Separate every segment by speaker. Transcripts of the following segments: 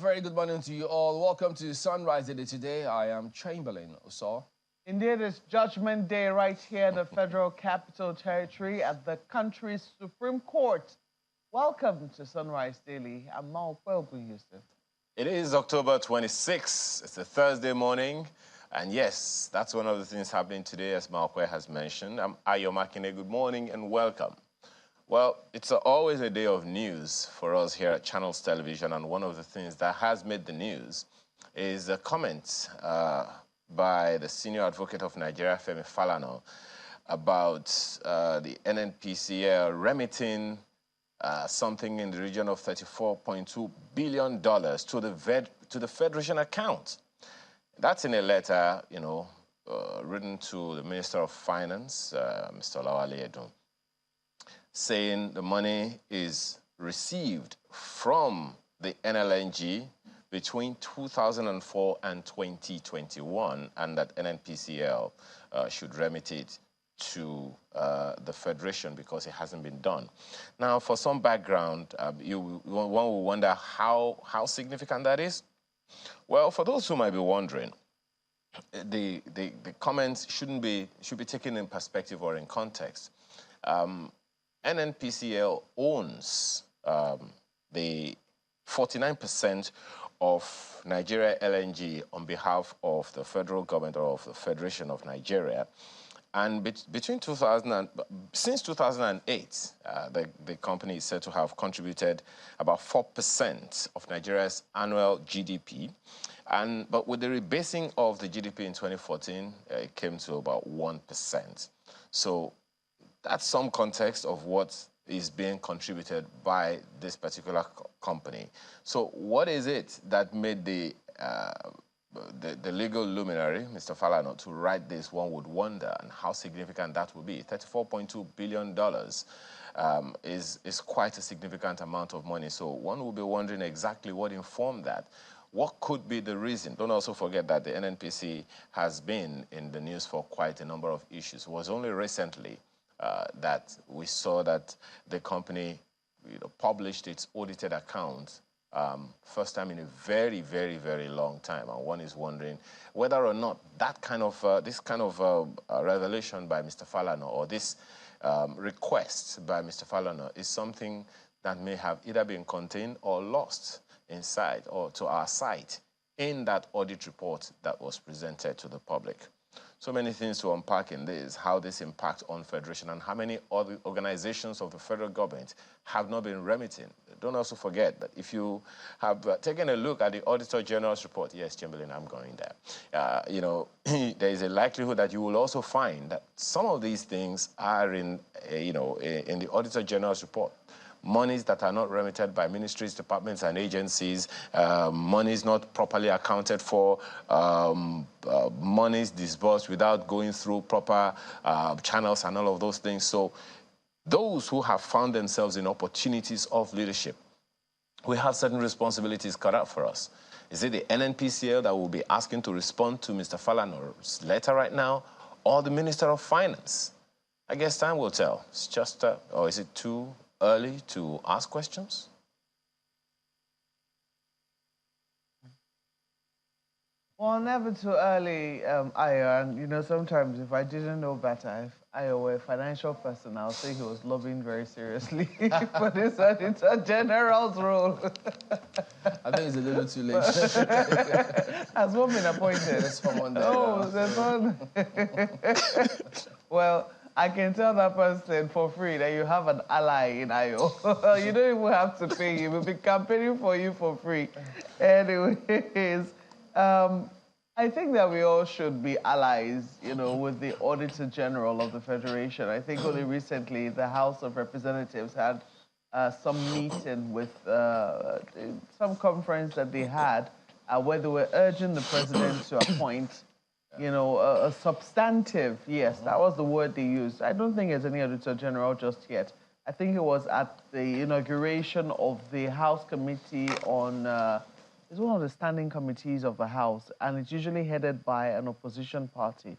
Speaker 1: very good morning to you all. Welcome to Sunrise Daily today. I am Chamberlain Osaw.
Speaker 2: Indeed, it's Judgment Day right here in the Federal Capital Territory at the country's Supreme Court. Welcome to Sunrise Daily. I'm Mal Kwelbu Yusuf.
Speaker 3: It is October 26th. It's a Thursday morning. And yes, that's one of the things happening today, as Malkwe has mentioned. I'm Ayo Makine. Good morning and welcome. Well, it's always a day of news for us here at Channels Television, and one of the things that has made the news is a comment by the senior advocate of Nigeria, Femi Falana, about the NNPCL remitting something in the region of $34.2 billion to the Federation account. That's in a letter, written to the Minister of Finance, Mr. Lawale Edun, saying the money is received from the NLNG between 2004 and 2021, and that NNPCL should remit it to the Federation because it hasn't been done. Now, for some background, one will wonder how significant that is. Well, for those who might be wondering, the comments should be taken in perspective or in context. NNPCL owns the 49% of Nigeria LNG on behalf of the federal government or of the Federation of Nigeria. And since 2008, the company is said to have contributed about 4% of Nigeria's annual GDP. But with the rebasing of the GDP in 2014, it came to about 1%. So that's some context of what is being contributed by this particular company. So what is it that made the legal luminary, Mr. Falana, to write this, one would wonder, and how significant that would be. $34.2 billion is quite a significant amount of money. So one will be wondering exactly what informed that. What could be the reason? Don't also forget that the NNPC has been in the news for quite a number of issues. It was only recently that we saw that the company published its audited account first time in a very, very, very long time. And one is wondering whether or not that kind of, this kind of revelation by Mr. Falana, or this request by Mr. Falana, is something that may have either been contained or lost inside or to our sight in that audit report that was presented to the public. So many things to unpack in this, how this impacts on Federation and how many other organizations of the federal government have not been remitting. Don't also forget that if you have taken a look at the Auditor General's report, yes, Chamberlain, I'm going there, there is a likelihood that you will also find that some of these things are in the Auditor General's report. Monies that are not remitted by ministries, departments, and agencies, monies not properly accounted for, monies disbursed without going through proper channels and all of those things. So those who have found themselves in opportunities of leadership, we have certain responsibilities cut out for us. Is it the NNPCL that will be asking to respond to Mr. Falana's letter right now, or the Minister of Finance? I guess time will tell. It's just, or is it too early to ask questions?
Speaker 2: Well, never too early, Ayo. And, sometimes if I didn't know better, if Ayo were a financial person, I'll say he was lobbying very seriously for this Auditor General's role.
Speaker 1: I think it's a little too late.
Speaker 2: Has one been appointed?
Speaker 1: There's someone there.
Speaker 2: Oh, there's one. Well, I can tell that person for free that you have an ally in Ayo. You don't even have to pay him. We'll be campaigning for you for free. Anyways, I think that we all should be allies, with the Auditor General of the Federation. I think only recently the House of Representatives had some meeting with some conference that they had where they were urging the president to appoint a substantive, yes, that was the word they used. I don't think there's any Auditor General just yet. I think it was at the inauguration of the House Committee on, it's one of the standing committees of the House, and it's usually headed by an opposition party,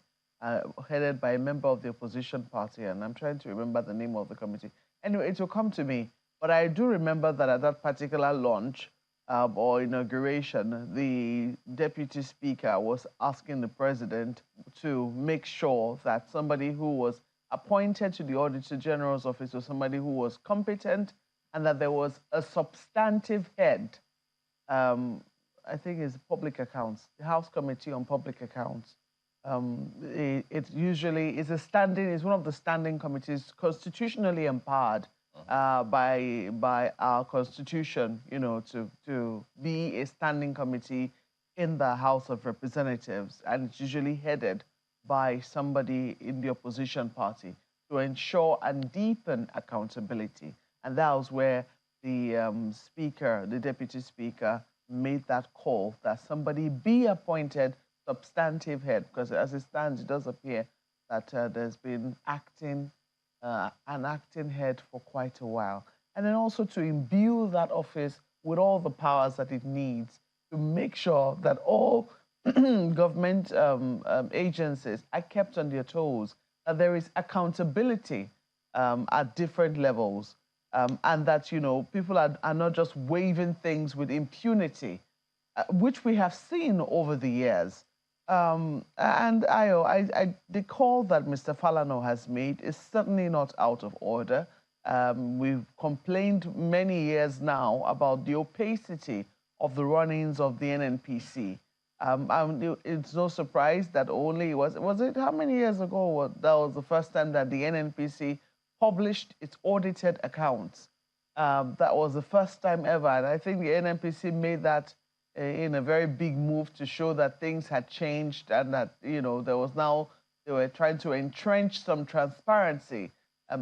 Speaker 2: headed by a member of the opposition party, and I'm trying to remember the name of the committee. Anyway, it will come to me. But I do remember that at that particular launch, or inauguration, the deputy speaker was asking the president to make sure that somebody who was appointed to the Auditor General's office was somebody who was competent and that there was a substantive head. I think it's public accounts, the House Committee on Public Accounts. It usually is it's one of the standing committees constitutionally empowered by our constitution, to be a standing committee in the House of Representatives, and it's usually headed by somebody in the opposition party to ensure and deepen accountability. And that was where the speaker, the deputy speaker, made that call that somebody be appointed substantive head, because as it stands, it does appear that there's been an acting head for quite a while. And then also to imbue that office with all the powers that it needs to make sure that all government agencies are kept on their toes, that there is accountability at different levels, and that, people are not just waiving things with impunity, which we have seen over the years. And the call that Mr. Falana has made is certainly not out of order. We've complained many years now about the opacity of the runnings of the NNPC. It's no surprise that was it how many years ago that was the first time that the NNPC published its audited accounts. That was the first time ever, and I think the NNPC made that in a very big move to show that things had changed and that, they were trying to entrench some transparency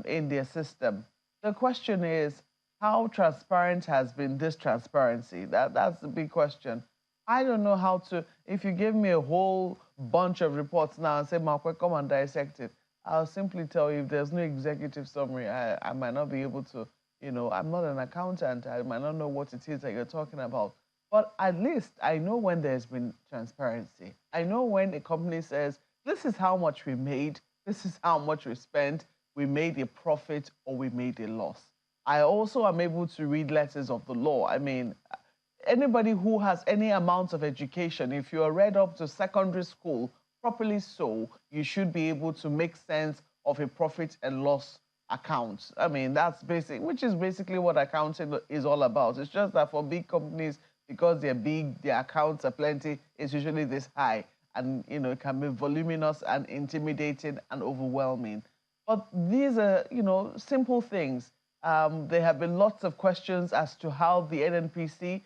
Speaker 2: in their system. The question is, how transparent has been this transparency? That's the big question. I don't know how to, if you give me a whole bunch of reports now and say, Mark, come and dissect it, I'll simply tell you if there's no executive summary, I might not be able to, I'm not an accountant, I might not know what it is that you're talking about. But at least I know when there's been transparency. I know when a company says, this is how much we made, this is how much we spent, we made a profit or we made a loss. I also am able to read letters of the law. I mean, anybody who has any amount of education, if you are read up to secondary school, properly so, you should be able to make sense of a profit and loss account. I mean, that's basic, which is basically what accounting is all about. It's just that for big companies, because they're big, their accounts are plenty, it's usually this high. And, it can be voluminous and intimidating and overwhelming. But these are, simple things. There have been lots of questions as to how the NNPC,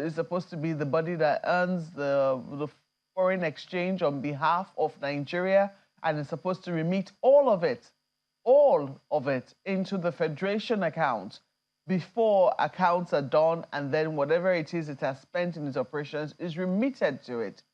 Speaker 2: is supposed to be the body that earns the foreign exchange on behalf of Nigeria, and is supposed to remit all of it into the Federation account before accounts are done, and then whatever it is it has spent in its operations is remitted to it.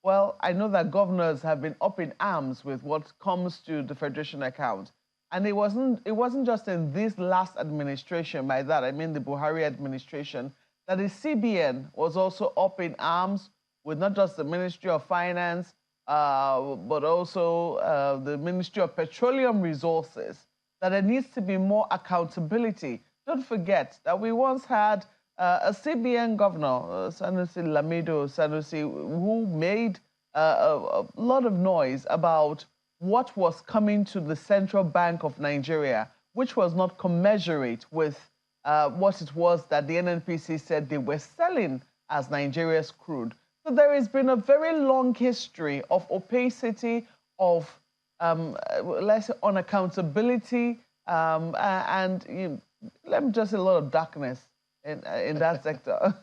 Speaker 2: Well, I know that governors have been up in arms with what comes to the Federation account. And it wasn't just in this last administration, by that I mean the Buhari administration, that the CBN was also up in arms with not just the Ministry of Finance, but also the Ministry of Petroleum Resources, that there needs to be more accountability. Don't forget that we once had a CBN governor, Sanusi Lamido Sanusi, who made a lot of noise about what was coming to the Central Bank of Nigeria, which was not commensurate with what it was that the NNPC said they were selling as Nigeria's crude. So there has been a very long history of opacity, of let's say unaccountability, and let me just say a lot of darkness in that sector.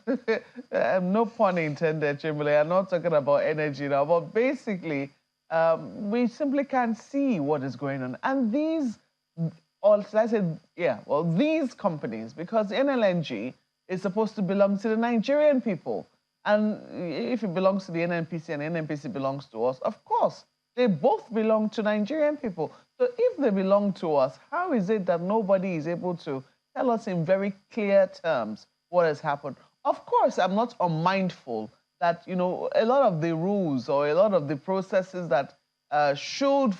Speaker 2: No pun intended, Chamberlain. I'm not talking about energy now, but basically, we simply can't see what is going on. And these, or should I say, these companies, because NLNG is supposed to belong to the Nigerian people. And if it belongs to the NNPC and the NNPC belongs to us, of course, they both belong to Nigerian people. So if they belong to us, how is it that nobody is able to tell us in very clear terms what has happened? Of course, I'm not unmindful that, a lot of the rules or a lot of the processes that should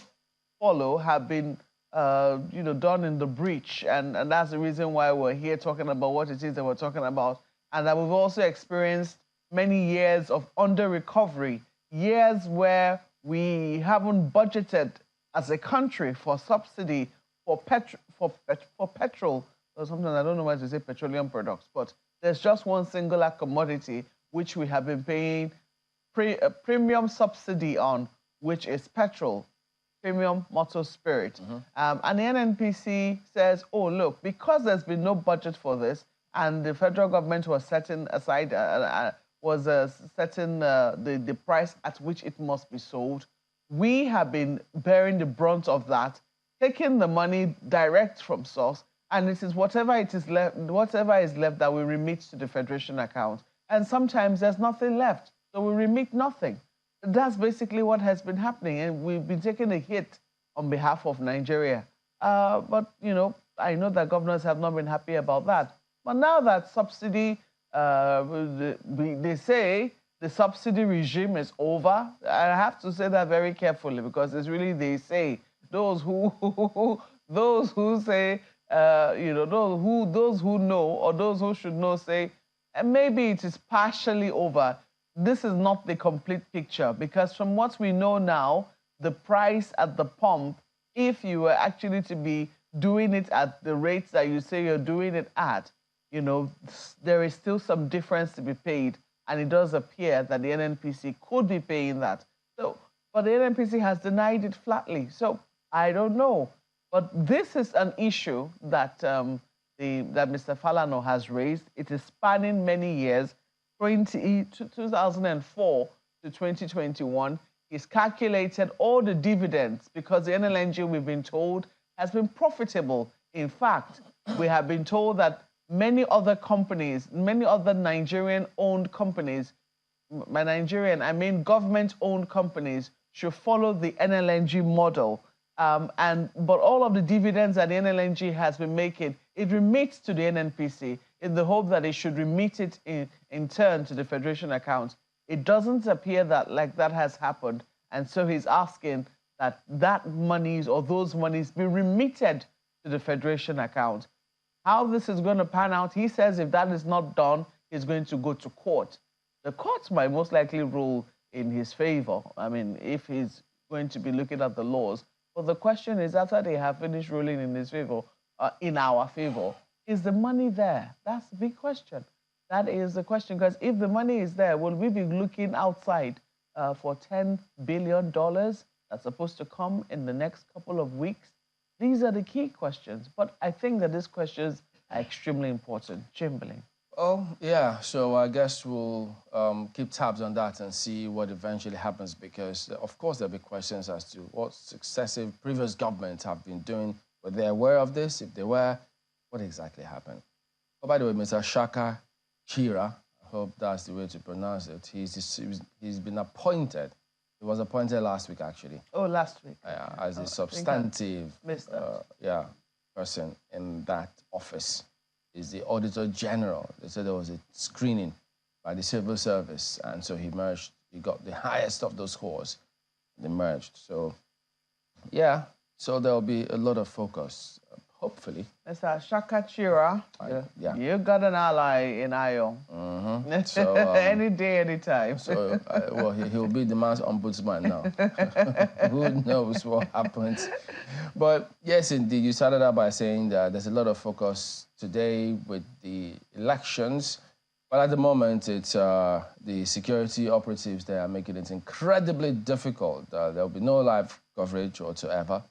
Speaker 2: follow have been, done in the breach. And that's the reason why we're here talking about what it is that we're talking about. and that we've also experienced many years of under-recovery, years where we haven't budgeted as a country for subsidy for petrol, or something, I don't know why to say petroleum products, but there's just one singular commodity which we have been paying premium subsidy on, which is petrol, premium motor spirit. And the NNPC says, oh, look, because there's been no budget for this, and the federal government was setting aside, setting the price at which it must be sold, we have been bearing the brunt of that, taking the money direct from source, and it is whatever is left that we remit to the Federation account. And sometimes there's nothing left, so we remit nothing. That's basically what has been happening, and we've been taking a hit on behalf of Nigeria. But, you know, I know that governors have not been happy about that. But now that subsidy, they say the subsidy regime is over. I have to say that very carefully, because it's really they say. Those who say, you know, those who know, or those who should know say, and maybe it is partially over. This is not the complete picture, because from what we know now, the price at the pump, if you were actually to be doing it at the rates that you say you're doing it at, you know, there is still some difference to be paid, and it does appear that the NNPC could be paying that. So, but the NNPC has denied it flatly. So I don't know. But this is an issue that that Mr. Falana has raised. It is spanning many years, 2004 to 2021. He's calculated all the dividends, because the NLNG, we've been told, has been profitable. In fact, we have been told that many other companies, many other Nigerian-owned companies, by Nigerian, I mean government-owned companies, should follow the NLNG model. But all of the dividends that the NLNG has been making, it remits to the NNPC in the hope that it should remit it in turn to the Federation account. It doesn't appear that like that has happened, and so he's asking that that monies or those monies be remitted to the Federation account. How this is going to pan out, he says if that is not done, he's going to go to court. The courts might most likely rule in his favor, I mean, if he's going to be looking at the laws. But the question is, after they have finished ruling in his favor, in our favor, is the money there? That's the big question. That is the question, because if the money is there, will we be looking outside for $10 billion that's supposed to come in the next couple of weeks? These are the key questions. But I think that these questions are extremely important. Chamberlain.
Speaker 1: Oh, yeah. So I guess we'll keep tabs on that and see what eventually happens, because, of course, there'll be questions as to what successive previous governments have been doing. Were they aware of this? If they were, what exactly happened? Oh, by the way, Mr. Shaka Chira, I hope that's the way to pronounce it, he's been appointed. He was appointed last week, actually.
Speaker 2: Oh, last week.
Speaker 1: As a substantive person in that office. Is the Auditor General. They said there was a screening by the civil service, and so he merged. He got the highest of those scores. They merged. So, yeah. So there'll be a lot of focus, hopefully.
Speaker 2: Mr. Shaka Chira,
Speaker 1: yeah.
Speaker 2: You got an ally in Ayo.
Speaker 1: So,
Speaker 2: any day, anytime.
Speaker 1: So, well, he'll be the man's ombudsman now. Who knows what happens? But yes, indeed, you started out by saying that there's a lot of focus today with the elections. But at the moment, it's the security operatives that are making it incredibly difficult. There'll be no live coverage whatsoever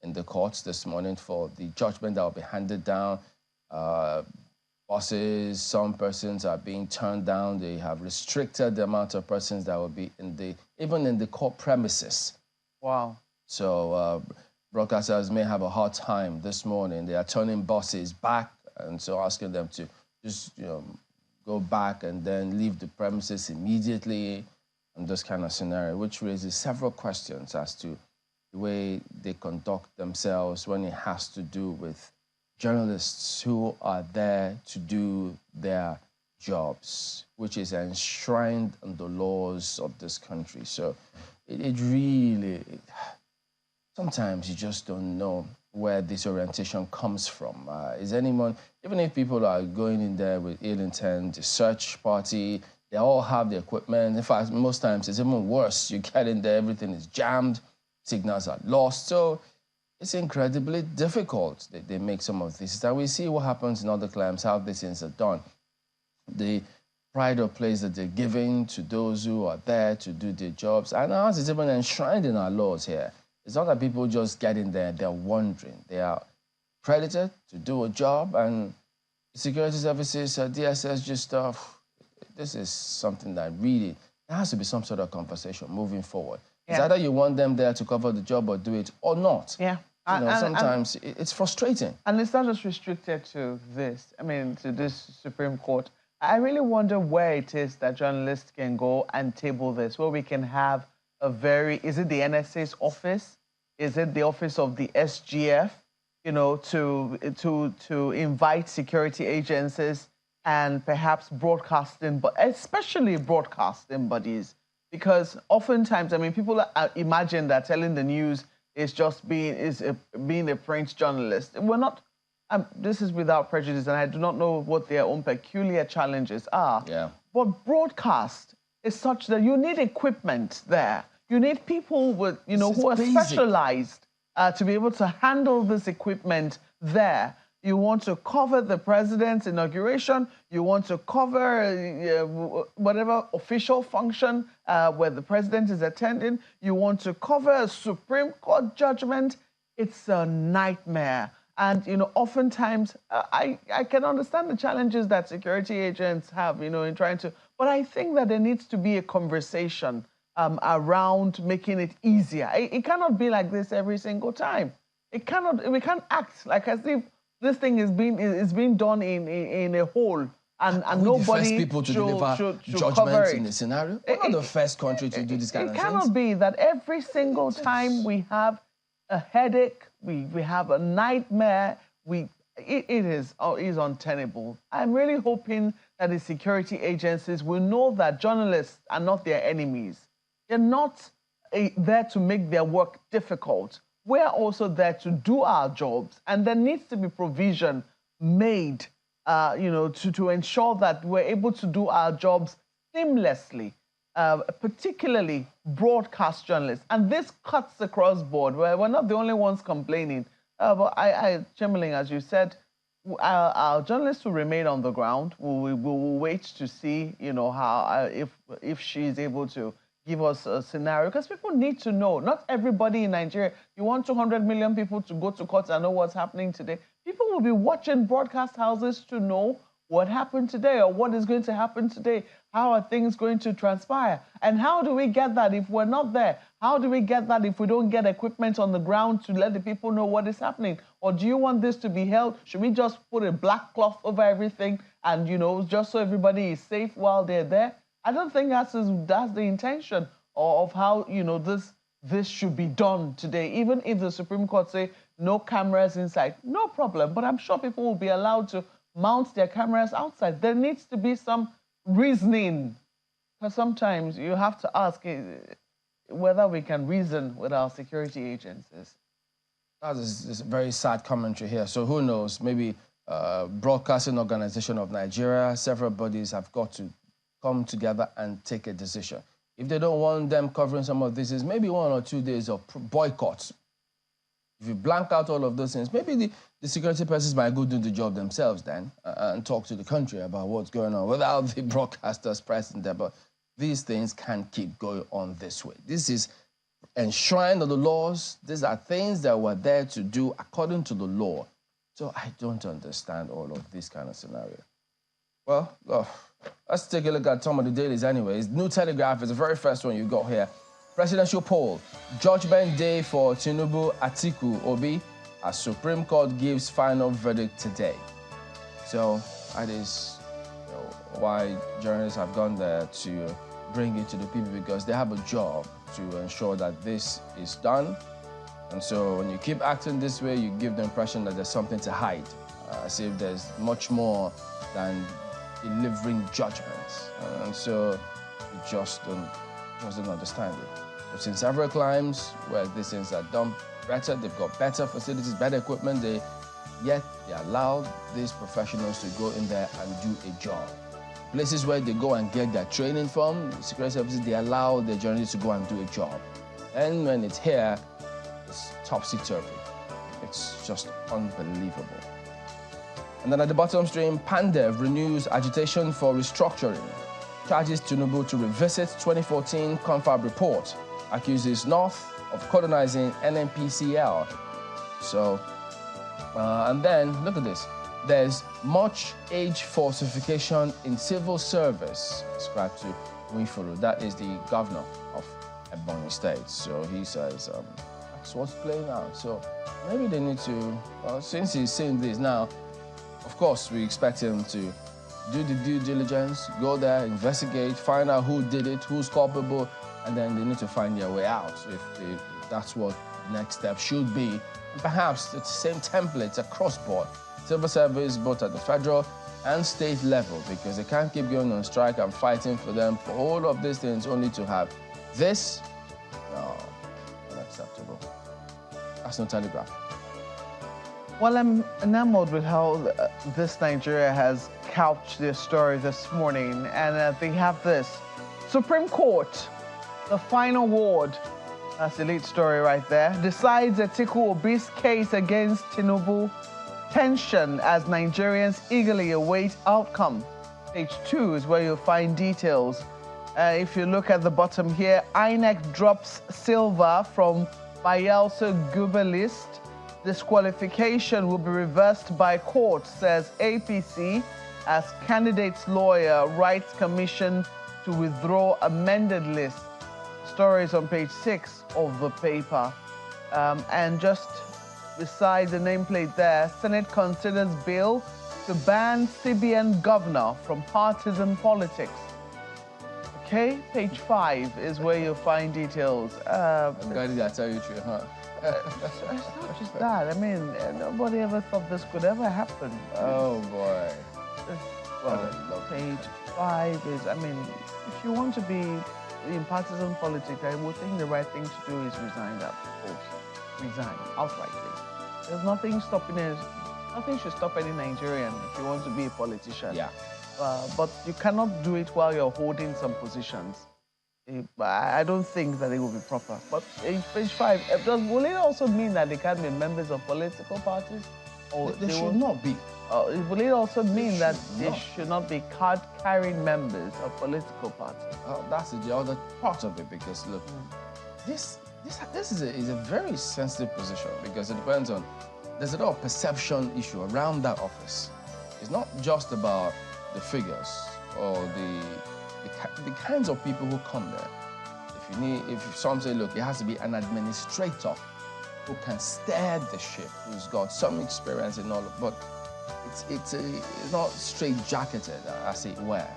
Speaker 1: in the courts this morning for the judgment that will be handed down. Buses, some persons are being turned down. They have restricted the amount of persons that will be even in the court premises.
Speaker 2: Wow.
Speaker 1: So broadcasters may have a hard time this morning. They are turning buses back, and so asking them to just, go back and then leave the premises immediately, and this kind of scenario, which raises several questions as to the way they conduct themselves when it has to do with journalists who are there to do their jobs, which is enshrined in the laws of this country. So it really, sometimes you just don't know. where this orientation comes from. Is anyone, even if people are going in there with ill intent, the search party, they all have the equipment. In fact, most times it's even worse. You get in there, everything is jammed, signals are lost. So it's incredibly difficult. They make some of this. And we see what happens in other climes, how these things are done. The pride of place that they're giving to those who are there to do their jobs. And ours is even enshrined in our laws here. It's not that people just get in there, they're wandering. They are credited to do a job, and security services, DSS, just this is something that really, there has to be some sort of conversation moving forward. Yeah. It's either you want them there to cover the job or do it or not.
Speaker 2: Yeah.
Speaker 1: Sometimes it's frustrating.
Speaker 2: And it's not just restricted to this, to this Supreme Court. I really wonder where it is that journalists can go and table this, where we can have is it the NSA's office? Is it the office of the SGF? To invite security agencies and perhaps broadcasting, but especially broadcasting bodies, because oftentimes, people imagine that telling the news is just being a print journalist. We're not. This is without prejudice, and I do not know what their own peculiar challenges are.
Speaker 1: Yeah.
Speaker 2: But broadcast is such that you need equipment there. You need people with, who are specialized to be able to handle this equipment there. You want to cover the president's inauguration. You want to cover whatever official function where the president is attending. You want to cover a Supreme Court judgment. It's a nightmare. And, oftentimes, I can understand the challenges that security agents have, in trying to, but I think that there needs to be a conversation around making it easier. It cannot be like this every single time. We can't act like as if this thing is being done in a hole and nobody
Speaker 1: the first people to deliver judgments in the scenario? We're not the first country to do this kind of thing.
Speaker 2: It cannot be that every single time we have a headache, we have a nightmare, it is untenable. I'm really hoping that the security agencies will know that journalists are not their enemies. They're not there to make their work difficult. We're also there to do our jobs, and there needs to be provision made, to ensure that we're able to do our jobs seamlessly, particularly broadcast journalists. And this cuts across board. We're not the only ones complaining. But Chamberlain, as you said, our journalists will remain on the ground. We will wait to see, how if she's able to give us a scenario, because people need to know. Not everybody in Nigeria. You want 200 million people to go to court and know what's happening today. People will be watching broadcast houses to know what happened today or what is going to happen today. How are things going to transpire? And how do we get that if we're not there? How do we get that if we don't get equipment on the ground to let the people know what is happening? Or do you want this to be held? Should we just put a black cloth over everything and, just so everybody is safe while they're there? I don't think that's the intention of how, this should be done today. Even if the Supreme Court say no cameras inside, no problem. But I'm sure people will be allowed to mount their cameras outside. There needs to be some reasoning. Because sometimes you have to ask whether we can reason with our security agencies.
Speaker 1: That's a very sad commentary here. So who knows, maybe Broadcasting Organization of Nigeria, several bodies have got to come together and take a decision. If they don't want them covering some of this, maybe 1 or 2 days of boycotts. If you blank out all of those things, maybe the security persons might go do the job themselves then and talk to the country about what's going on without the broadcasters present there. But these things can't keep going on this way. This is enshrined in the laws. These are things that we're there to do according to the law. So I don't understand all of this kind of scenario. Well, let's take a look at some of the dailies anyways. New Telegraph is the very first one you got here. Presidential poll. Judgment day for Tinubu, Atiku, Obi, as Supreme Court gives final verdict today. So that is why journalists have gone there to bring it to the people, because they have a job to ensure that this is done. And so when you keep acting this way, you give the impression that there's something to hide, as if there's much more than delivering judgments. And so you just don't understand it. We've seen several climes where these things are done better. They've got better facilities, better equipment. Yet they allow these professionals to go in there and do a job. Places where they go and get their training from, the security services, they allow their journalists to go and do a job. And when it's here, it's topsy-turvy. It's just unbelievable. And then at the bottom stream, Pandev renews agitation for restructuring. Charges Tinubu to revisit 2014 Confab report. Accuses North of colonizing NNPCL. So, and then, look at this. There's much age falsification in civil service, ascribed to Winfuru. That is the governor of Ebonyi State. So he says that's what's playing out. So maybe they need to, since he's saying this now, of course, we expect him to do the due diligence, go there, investigate, find out who did it, who's culpable, and then they need to find their way out if that's what the next step should be. And perhaps it's the same templates across board. Civil service, both at the federal and state level, because they can't keep going on strike and fighting for them for all of these things only to have this. No, unacceptable. That's no Telegraph.
Speaker 2: Well, I'm enamored with how this Nigeria has couched their story this morning, and they have this. Supreme Court, the final word, that's the lead story right there, decides Atiku Obi's case against Tinubu. Tension as Nigerians eagerly await outcome. Page 2 is where you'll find details. If you look at the bottom here, INEC drops Silva from Bayelsa Guber list. Disqualification will be reversed by court, says APC, as candidate's lawyer writes commission to withdraw amended list. Stories on page 6 of the paper. And just beside the nameplate there, Senate considers bill to ban CBN governor from partisan politics. Okay, page 5 is where you'll find details.
Speaker 1: I'm glad I tell you the truth, huh?
Speaker 2: It's not just that. I mean, nobody ever thought this could ever happen.
Speaker 1: Oh, boy.
Speaker 2: Well, page 5 is, I mean, if you want to be in partisan politics, I would think the right thing to do is resign that post. Resign outrightly. There's nothing stopping it. Nothing should stop any Nigerian if you want to be a politician.
Speaker 1: Yeah.
Speaker 2: But you cannot do it while you're holding some positions. I don't think that it will be proper. But page 5, will it also mean that they can't be members of political parties? Or
Speaker 1: they should not be.
Speaker 2: Will it also mean that they should not be card-carrying members of political parties?
Speaker 1: That's the other part of it, because look, this is a very sensitive position, because it depends on, there's a lot of perception issue around that office. It's not just about the figures or the kinds of people who come there. If some say, look, it has to be an administrator who can steer the ship, who's got some experience in all of, but it's not straight-jacketed, as it were,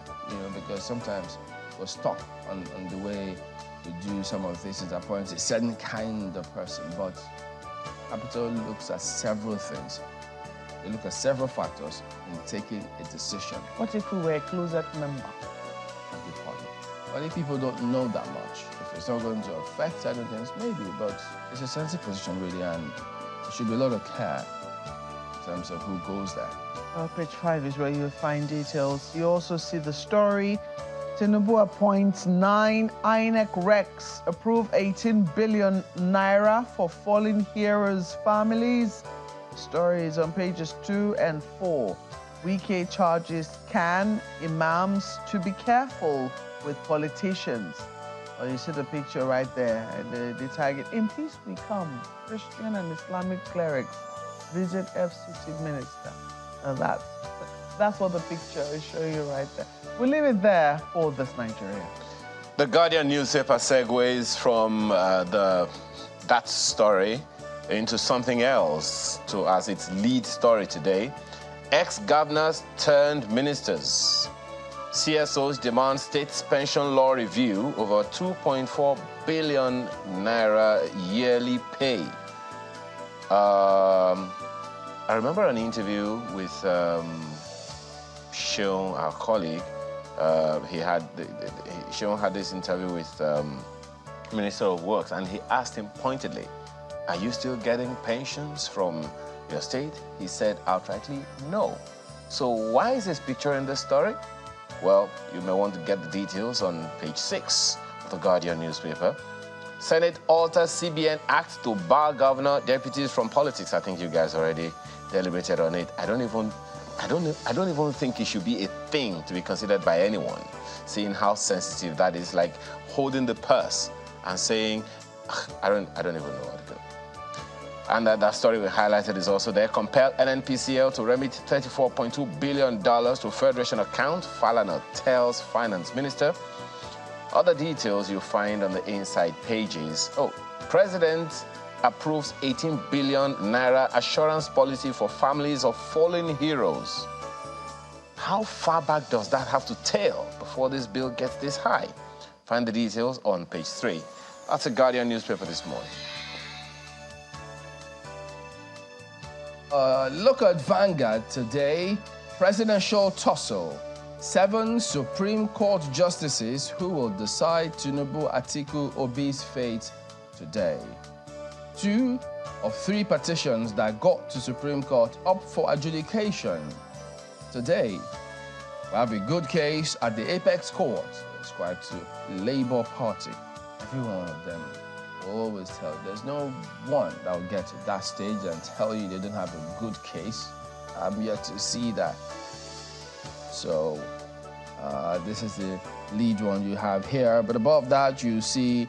Speaker 1: because sometimes we're stuck on the way to do some of these things that point to a certain kind of person. But Capital looks at several things. They look at several factors in taking a decision.
Speaker 2: What if we were a closet member
Speaker 1: of the party? Well, if people don't know that much, if it's not going to affect certain things, maybe, but it's a sensitive position, really, and there should be a lot of care in terms of who goes there.
Speaker 2: Page 5 is where you'll find details. You also see the story. Tinubu appoints 9 INEC recs, approve 18 billion naira for fallen heroes' families. The story is on pages 2 and 4. Wike charges can imams to be careful with politicians. Oh, you see the picture right there, and the target. In peace we come. Christian and Islamic clerics visit FCC minister. Now that's what the picture is showing you right there. We'll leave it there for this Nigeria.
Speaker 3: The Guardian newspaper segues from that story into something else as its lead story today. Ex-governors turned ministers. CSOs demand state's pension law review over 2.4 billion naira yearly pay. I remember an interview with Seun, our colleague. Seun had this interview with Minister of Works, and he asked him pointedly, "Are you still getting pensions from your state?" He said outrightly, "No." So why is this picture in this story? Well, you may want to get the details on page 6 of the Guardian newspaper. Senate alters CBN Act to bar governor deputies from politics. I think you guys already deliberated on it. I don't even think it should be a thing to be considered by anyone, seeing how sensitive that is, like holding the purse and saying, I don't even know what to do. And that story we highlighted is also there. Compel NNPCL to remit $34.2 billion to Federation account, Falana tells Finance Minister. Other details you'll find on the inside pages. Oh, President approves 18 billion naira assurance policy for families of fallen heroes. How far back does that have to tail before this bill gets this high? Find the details on page 3. That's a Guardian newspaper this morning.
Speaker 1: Look at Vanguard today. Presidential tussle. 7 Supreme Court justices who will decide Tinubu Atiku Obi's fate today. 2 of 3 petitions that got to Supreme Court up for adjudication. Today, we have a good case at the Apex Court ascribed to Labour Party. Every one of them will always tell you. There's no one that will get to that stage and tell you they don't have a good case. I'm yet to see that. So this is the lead one you have here. But above that, you see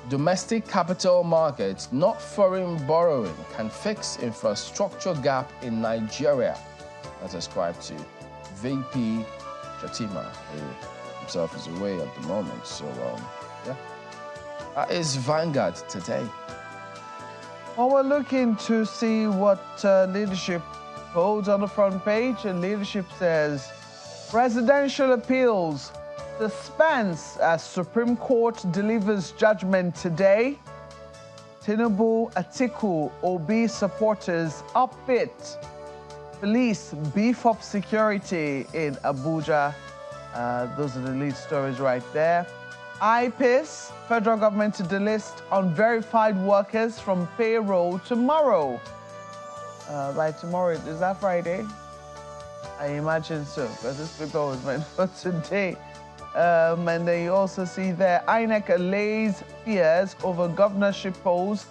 Speaker 1: domestic capital markets, not foreign borrowing, can fix infrastructure gap in Nigeria. That's ascribed to VP Chatima, who himself is away at the moment. So, yeah. That is Vanguard today.
Speaker 2: Well, we're looking to see what leadership holds on the front page. And leadership says, presidential appeals, suspense as Supreme Court delivers judgment today. Tinubu Atiku Obi supporters upbeat. Police beef up security in Abuja. Those are the lead stories right there. IPIS, federal government to delist unverified workers from payroll tomorrow. By tomorrow, is that Friday? I imagine so, because this paper was meant for today. And then you also see there, INEC allays fears over governorship polls,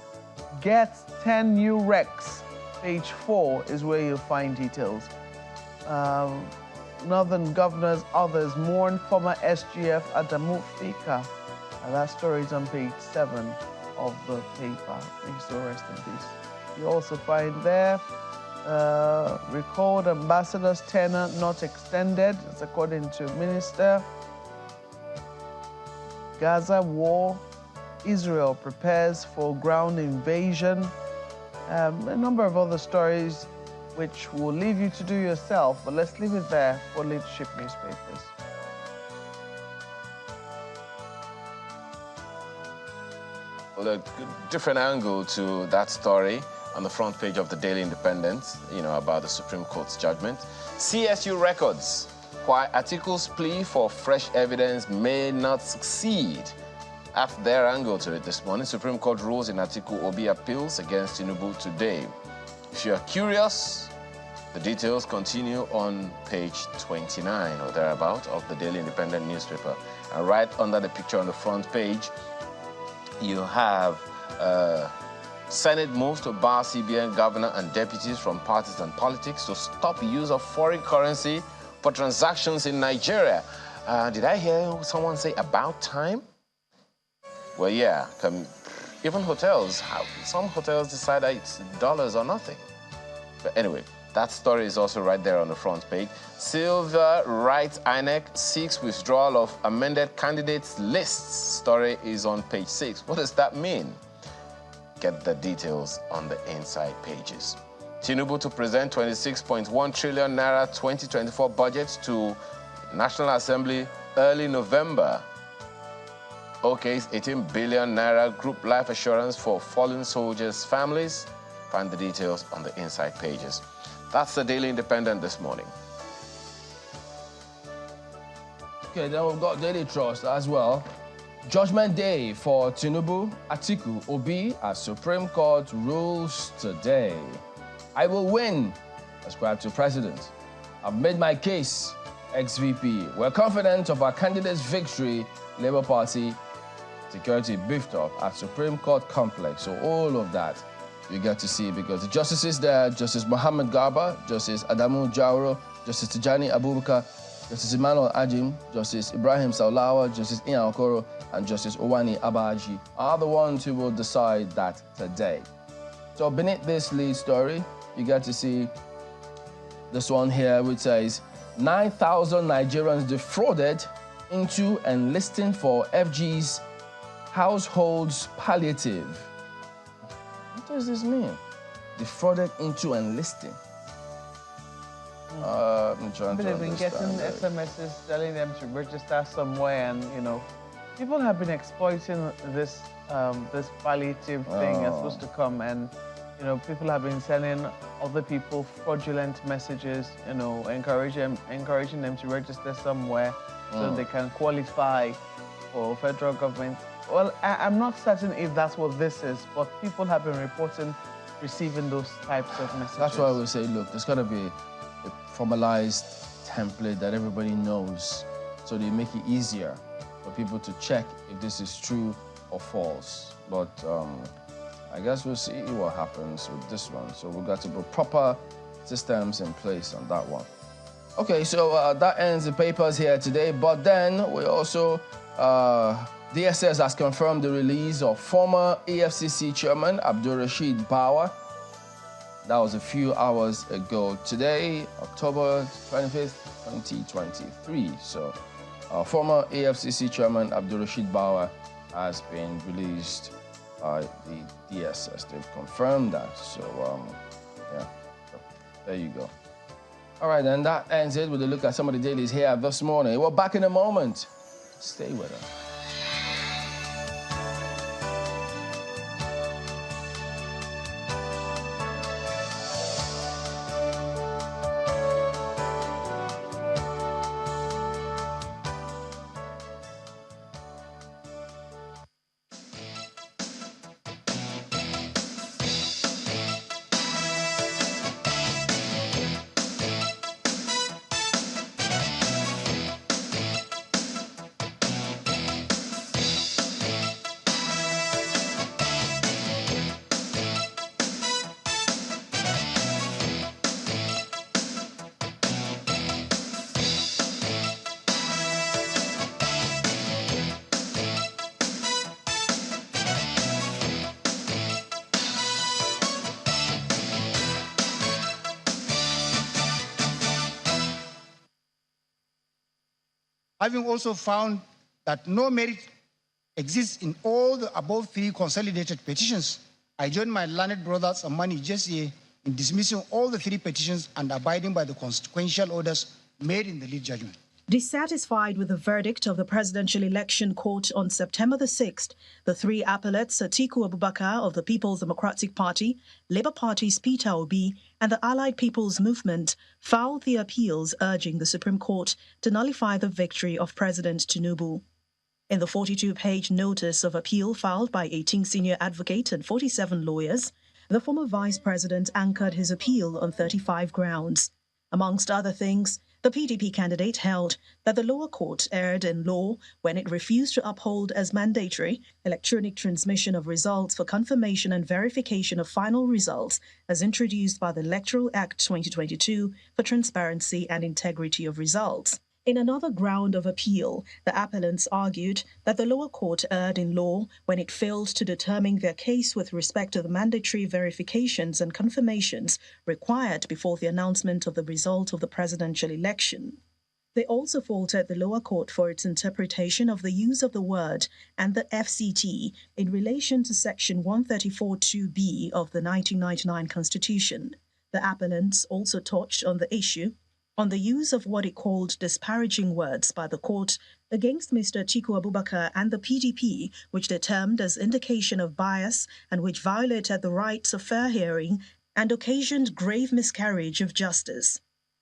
Speaker 2: gets 10 new recs. Page 4 is where you'll find details. Northern governors, others mourn former SGF Adamu Fika. And that story is on page 7 of the paper. May so rest in peace. You also find there, recalled ambassador's tenure not extended, it's according to minister. Gaza war, Israel prepares for ground invasion. A number of other stories which will leave you to do yourself, but let's leave it there for leadership newspapers.
Speaker 3: Well, a different angle to that story on the front page of the Daily Independent, about the Supreme Court's judgment. CSU records why Atiku's plea for fresh evidence may not succeed. After their angle to it this morning, Supreme Court rules in Atiku Obi appeals against Tinubu today. If you're curious, the details continue on page 29 or thereabout of the Daily Independent newspaper. And right under the picture on the front page, you have Senate moves to bar CBN governor and deputies from parties and politics to stop use of foreign currency for transactions in Nigeria. Did I hear someone say about time? Well, yeah, even hotels, some hotels decide that it's dollars or nothing. But anyway, that story is also right there on the front page. Silver Rights INEC seeks withdrawal of amended candidates lists. Story is on page 6. What does that mean? Get the details on the inside pages. Tinubu to present 26.1 trillion naira 2024 budget to National Assembly early November. OK's 18 billion naira group life assurance for fallen soldiers' families. Find the details on the inside pages. That's the Daily Independent this morning.
Speaker 1: Okay, then we've got Daily Trust as well. Judgment Day for Tinubu, Atiku, Obi as Supreme Court rules today. I will win, ascribed to President. I've made my case, ex-VP. We're confident of our candidate's victory, Labour Party. Security beefed up at Supreme Court complex. So all of that you get to see because the justices there, Justice Mohammed Garba, Justice Adamu Jauro, Justice Tijani Abubakar, Justice Emmanuel Ajim, Justice Ibrahim Saulawa, Justice Ian Okoro, and Justice Owani Abaji are the ones who will decide that today. So beneath this lead story, you get to see this one here, which says 9,000 Nigerians defrauded into enlisting for FG's households palliative. What does this mean? Defrauded into enlisting. I'm trying to
Speaker 2: They've been getting SMSs telling them to register somewhere, and people have been exploiting this this palliative thing that's supposed to come, and people have been sending other people fraudulent messages, encouraging them to register somewhere so they can qualify for federal government. Well, I'm not certain if that's what this is, but people have been reporting receiving those types of messages.
Speaker 1: That's why we say, look, there's got to be a formalized template that everybody knows, so they make it easier for people to check if this is true or false. But I guess we'll see what happens with this one. So we've got to put proper systems in place on that one. Okay, so that ends the papers here today. But then we also, DSS has confirmed the release of former EFCC chairman Abdul Rashid Bawa. That was a few hours ago today, October 25th, 2023. So former EFCC chairman Abdul Rashid Bawa has been released by the DSS. They've confirmed that. So, yeah, so there you go. All right, and that ends it with a look at some of the dailies here this morning. We're back in a moment. Stay with us.
Speaker 4: Having also found that no merit exists in all the above three consolidated petitions, I join my learned brothers Amani Jesse in dismissing all the three petitions and abiding by the consequential orders made in the lead judgment.
Speaker 5: Dissatisfied with the verdict of the Presidential Election Court on September the 6th, the three appellates, Atiku Abubakar of the People's Democratic Party, Labour Party's Peter Obi, and the Allied People's Movement, filed the appeals urging the Supreme Court to nullify the victory of President Tinubu. In the 42-page notice of appeal filed by 18 senior advocates and 47 lawyers, the former vice president anchored his appeal on 35 grounds. Amongst other things, the PDP candidate held that the lower court erred in law when it refused to uphold as mandatory electronic transmission of results for confirmation and verification of final results as introduced by the Electoral Act 2022 for transparency and integrity of results. In another ground of appeal, the appellants argued that the lower court erred in law when it failed to determine their case with respect to the mandatory verifications and confirmations required before the announcement of the result of the presidential election. They also faulted the lower court for its interpretation of the use of the word and the FCT in relation to Section 134(2)(b) of the 1999 Constitution. The appellants also touched on the issue on the use of what it called disparaging words by the court against Mr. Atiku Abubakar and the PDP, which they termed as indication of bias and which violated the rights of fair hearing and occasioned grave miscarriage of justice.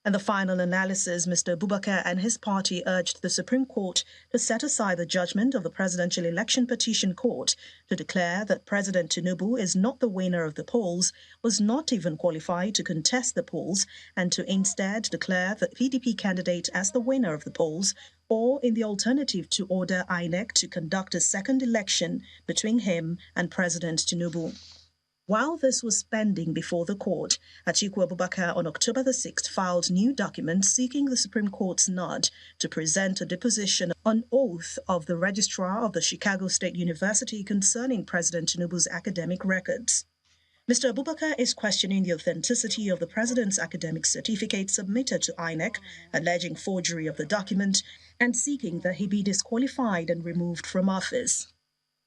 Speaker 5: In the final analysis, Mr. Abubakar and his party urged the Supreme Court to set aside the judgment of the Presidential Election Petition Court to declare that President Tinubu is not the winner of the polls, was not even qualified to contest the polls, and to instead declare the PDP candidate as the winner of the polls, or in the alternative to order INEC to conduct a second election between him and President Tinubu. While this was pending before the court, Atiku Abubakar on October the 6th filed new documents seeking the Supreme Court's nod to present a deposition on oath of the registrar of the Chicago State University concerning President Tinubu's academic records. Mr. Abubakar is questioning the authenticity of the president's academic certificate submitted to INEC, alleging forgery of the document, and seeking that he be disqualified and removed from office.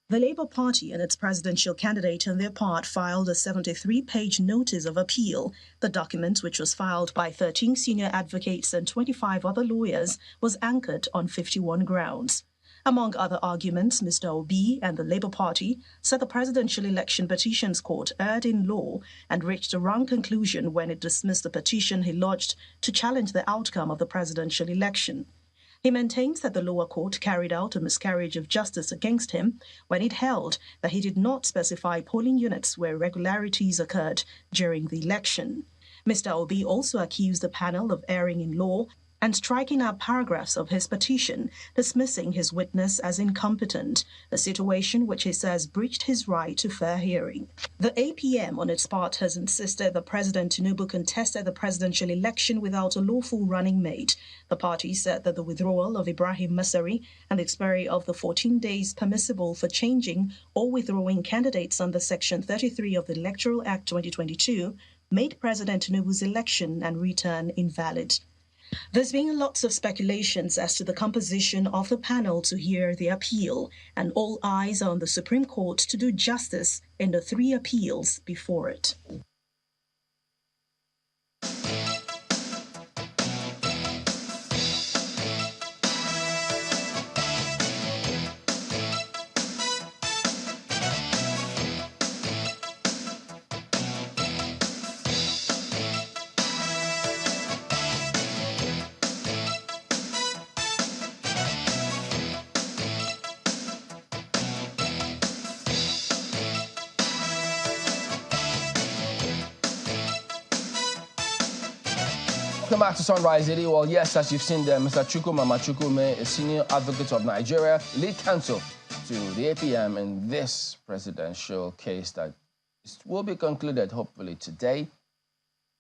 Speaker 5: The Labour Party and its presidential candidate on their part filed a 73-page notice of appeal. The document, which was filed by 13 senior advocates and 25 other lawyers, was anchored on 51 grounds. Among other arguments, Mr. Obi and the Labour Party said the Presidential Election Petitions Court erred in law and reached a wrong conclusion when it dismissed the petition he lodged to challenge the outcome of the presidential election. He maintains that the lower court carried out a miscarriage of justice against him when it held that he did not specify polling units where irregularities occurred during the election. Mr. Obi also accused the panel of erring in law and striking out paragraphs of his petition, dismissing his witness as incompetent, a situation which he says breached his right to fair hearing. The APM, on its part, has insisted that President Tinubu contested the presidential election without a lawful running mate. The party said that the withdrawal of Ibrahim Masari and the expiry of the 14 days permissible for changing or withdrawing candidates under Section 33 of the Electoral Act 2022 made President Tinubu's election and return invalid. There's been lots of speculations as to the composition of the panel to hear the appeal, and all eyes are on the Supreme Court to do justice in the 3 appeals before it.
Speaker 1: Welcome back to Sunrise 80. Well, yes, as you've seen there, Mr. Chukwuma Chukwume, a senior advocate of Nigeria, lead counsel to the APM in this presidential case that will be concluded hopefully today.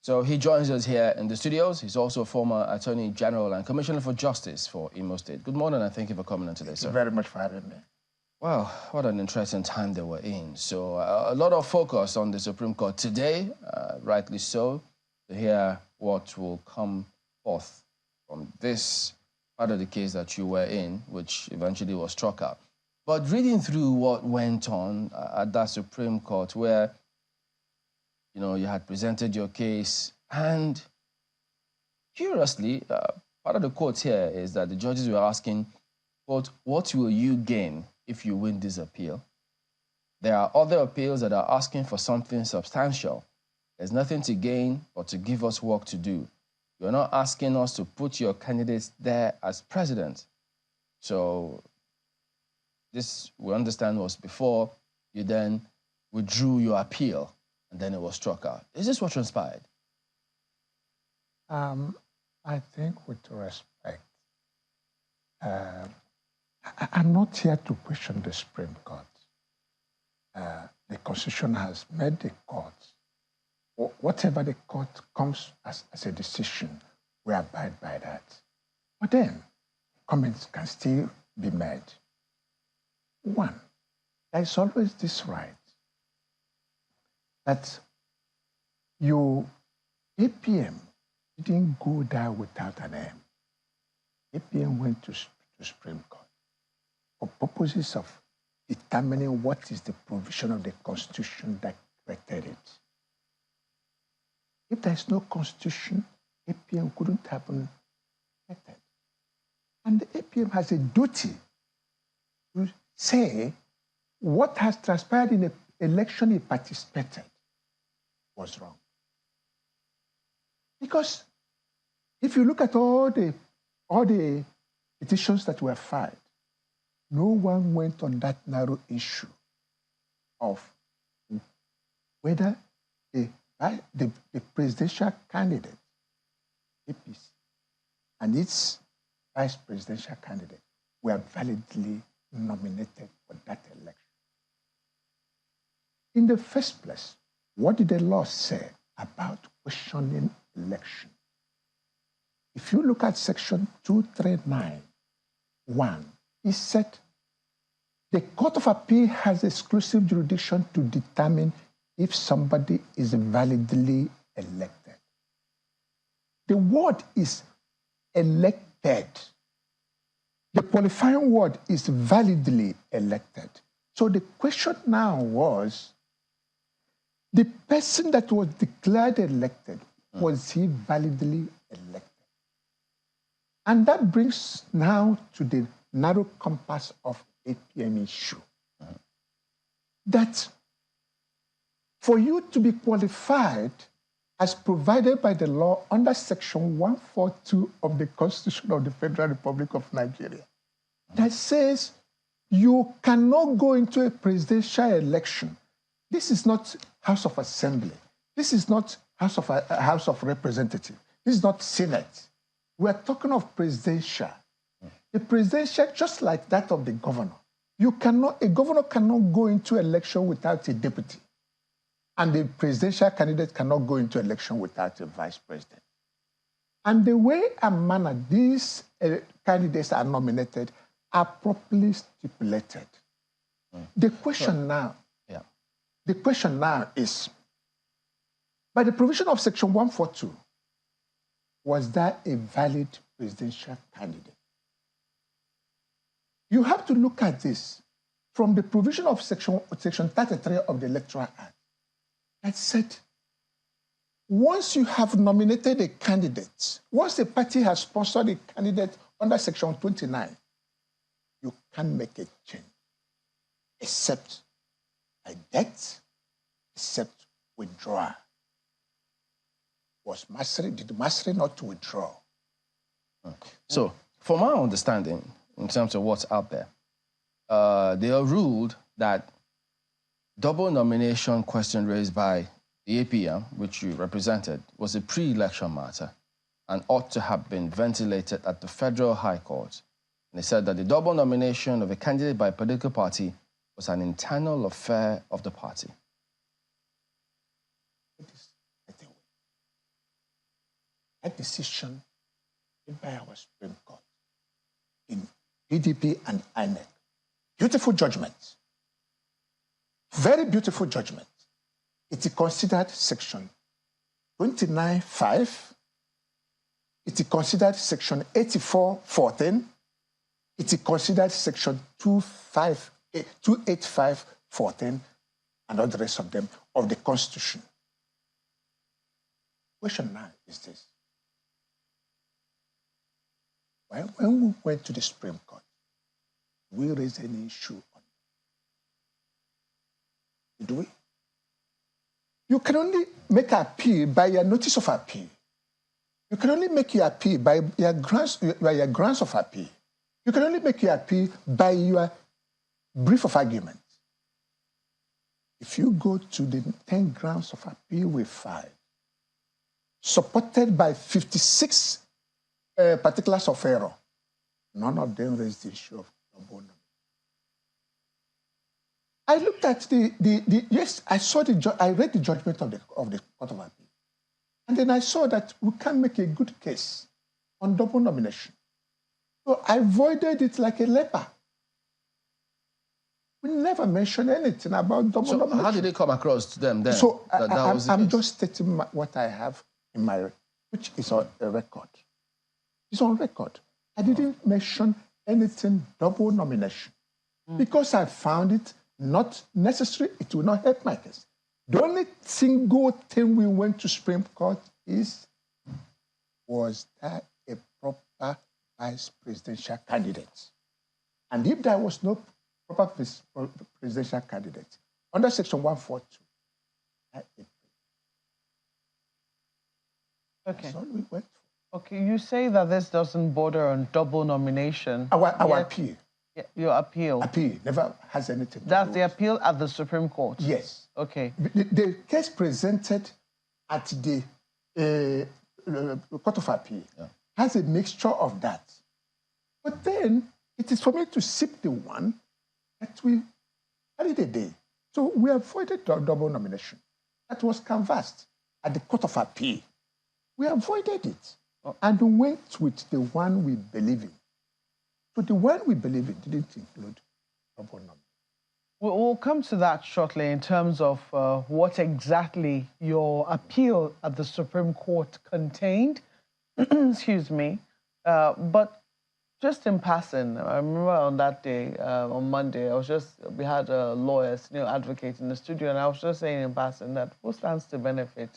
Speaker 1: So he joins us here in the studios. He's also former Attorney General and Commissioner for Justice for Imo State. Good morning, and thank you for coming in today, sir.
Speaker 6: Thank you very much for having me.
Speaker 1: Wow, what an interesting time they were in. So a lot of focus on the Supreme Court today, rightly so, to hear what will come forth from this part of the case that you were in, which eventually was struck out. But reading through what went on at that Supreme Court where, you know, you had presented your case, and curiously, part of the quote here is that the judges were asking, quote, what will you gain if you win this appeal? There are other appeals that are asking for something substantial. There's nothing to gain but to give us work to do. You're not asking us to put your candidates there as president. So this, we understand, was before you then withdrew your appeal and then it was struck out. Is this what transpired?
Speaker 6: I think with respect, I'm not here to question the Supreme Court. The Constitution has made the court, whatever the court comes as a decision, we abide by that. But then, comments can still be made. One, there is always this right that your APM didn't go there without an aim. APM went to Supreme Court for purposes of determining what is the provision of the Constitution that created it. If there is no Constitution, APM couldn't have been created. And the APM has a duty to say what has transpired in the election it participated was wrong. Because if you look at all the petitions that were filed, no one went on that narrow issue of whether the presidential candidate, APC, and its vice presidential candidate were validly nominated for that election. In the first place, what did the law say about questioning election? If you look at section 239(1), it said the Court of Appeal has exclusive jurisdiction to determine if somebody is validly elected. The word is elected. The qualifying word is validly elected. So the question now was, the person that was declared elected, was he validly elected? And that brings now to the narrow compass of APM issue. That for you to be qualified as provided by the law under Section 142 of the Constitution of the Federal Republic of Nigeria, that says you cannot go into a presidential election. This is not House of Assembly. This is not House of Representatives. This is not Senate. We are talking of presidential. The presidential, just like that of the governor, a governor cannot go into election without a deputy. And the presidential candidate cannot go into election without a vice president. And the way and manner these candidates are nominated are properly stipulated. The question now is, by the provision of Section 142, was that a valid presidential candidate? You have to look at this from the provision of Section 33 of the Electoral Act that said, once you have nominated a candidate, once the party has sponsored a candidate under Section 29, you can't make a change except by death, except withdrawal. Did Masri not withdraw?
Speaker 1: So, from our understanding, in terms of what's out there, they are ruled that double nomination question raised by the APM, which you represented, was a pre-election matter and ought to have been ventilated at the Federal High Court. And they said that the double nomination of a candidate by a political party was an internal affair of the party.
Speaker 6: That decision made by our Supreme Court in PDP and INEC. Beautiful judgment. Very beautiful judgment. It considered Section 29(5). It considered Section 84(14). It considered Section 285(14) and all the rest of them of the Constitution. The question now is this. When we went to the Supreme Court, we raised an issue on it. Did we? You can only make an appeal by your notice of appeal. You can only make your appeal by your grounds of appeal. You can only make your appeal by your brief of argument. If you go to the 10 grounds of appeal we filed, supported by 56 particulars of error, none of them raised the issue of double nomination. I looked at yes, I read the judgment of the Court of Appeal. And then I saw that we can make a good case on double nomination. So I avoided it like a leper. We never mentioned anything about double nomination.
Speaker 1: So how did it come across to them then?
Speaker 6: So I'm just stating what I have in my, which is on a record. It's on record. I didn't mention anything double nomination because I found it not necessary. It will not help my case. The only single thing we went to Supreme Court was that a proper vice presidential candidate? And if there was no proper presidential candidate, under Section 142,
Speaker 2: Okay.
Speaker 6: that's all we went for.
Speaker 2: Okay, you say that this doesn't border on double nomination.
Speaker 6: Our appeal.
Speaker 2: Yeah, your appeal.
Speaker 6: Appeal never has anything.
Speaker 2: That's the appeal at the Supreme Court?
Speaker 6: Yes.
Speaker 2: Okay.
Speaker 6: The case presented at the Court of Appeal has a mixture of that. But then it is for me to sip the one that we carried a day. So we avoided double nomination. That was canvassed at the Court of Appeal. We avoided it and went with the one we believe in. So the one we believe in didn't include double nomination.
Speaker 2: We'll come to that shortly in terms of what exactly your appeal at the Supreme Court contained. Excuse me. But just in passing, I remember on that day, on Monday, we had a lawyer, senior advocate in the studio, and I was just saying in passing that who stands to benefit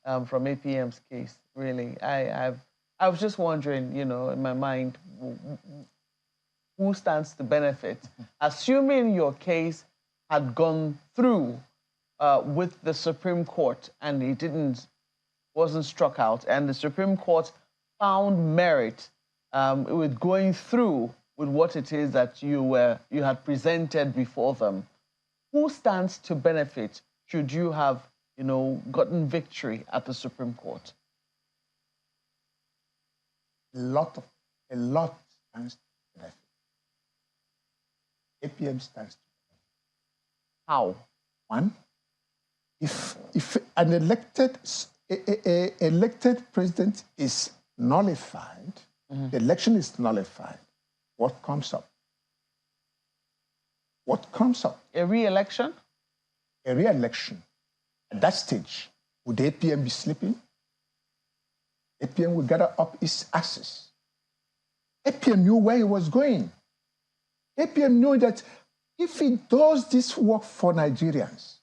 Speaker 2: from APM's case, really? I was just wondering, you know, in my mind, who stands to benefit? Assuming your case had gone through with the Supreme Court and it wasn't struck out, and the Supreme Court found merit with going through with what it is that you had presented before them, who stands to benefit should you have, you know, gotten victory at the Supreme Court?
Speaker 6: A lot stands to benefit. APM stands to benefit.
Speaker 2: How?
Speaker 6: One, if an elected president is nullified, the election is nullified, what comes up? What comes up?
Speaker 2: A re-election?
Speaker 6: A re-election. At that stage, would the APM be sleeping? APM will gather up its asses. APM knew where he was going. APM knew that if he does this work for Nigerians,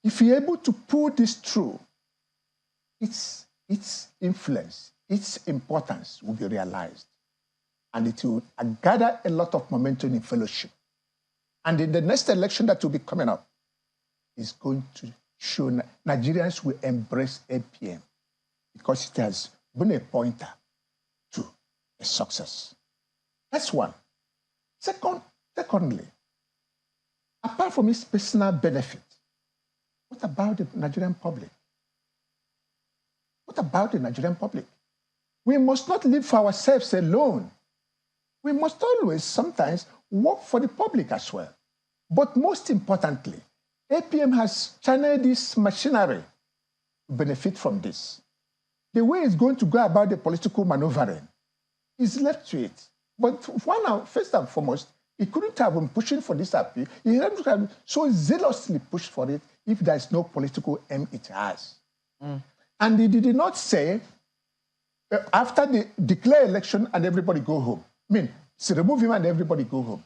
Speaker 6: if he's able to pull this through, its influence, its importance will be realized. And it will gather a lot of momentum in fellowship. And in the next election that will be coming up, is going to show Nigerians will embrace APM because it has been a pointer to a success. That's one. Secondly, apart from its personal benefit, what about the Nigerian public? What about the Nigerian public? We must not live for ourselves alone. We must always sometimes work for the public as well. But most importantly, APM has channeled this machinery to benefit from this. The way it's going to go about the political maneuvering is left to it. But first and foremost, he couldn't have been pushing for this appeal. He hadn't have so zealously pushed for it if there's no political aim it has. And he did not say, after the declare election and everybody go home. I mean, so remove him and everybody go home.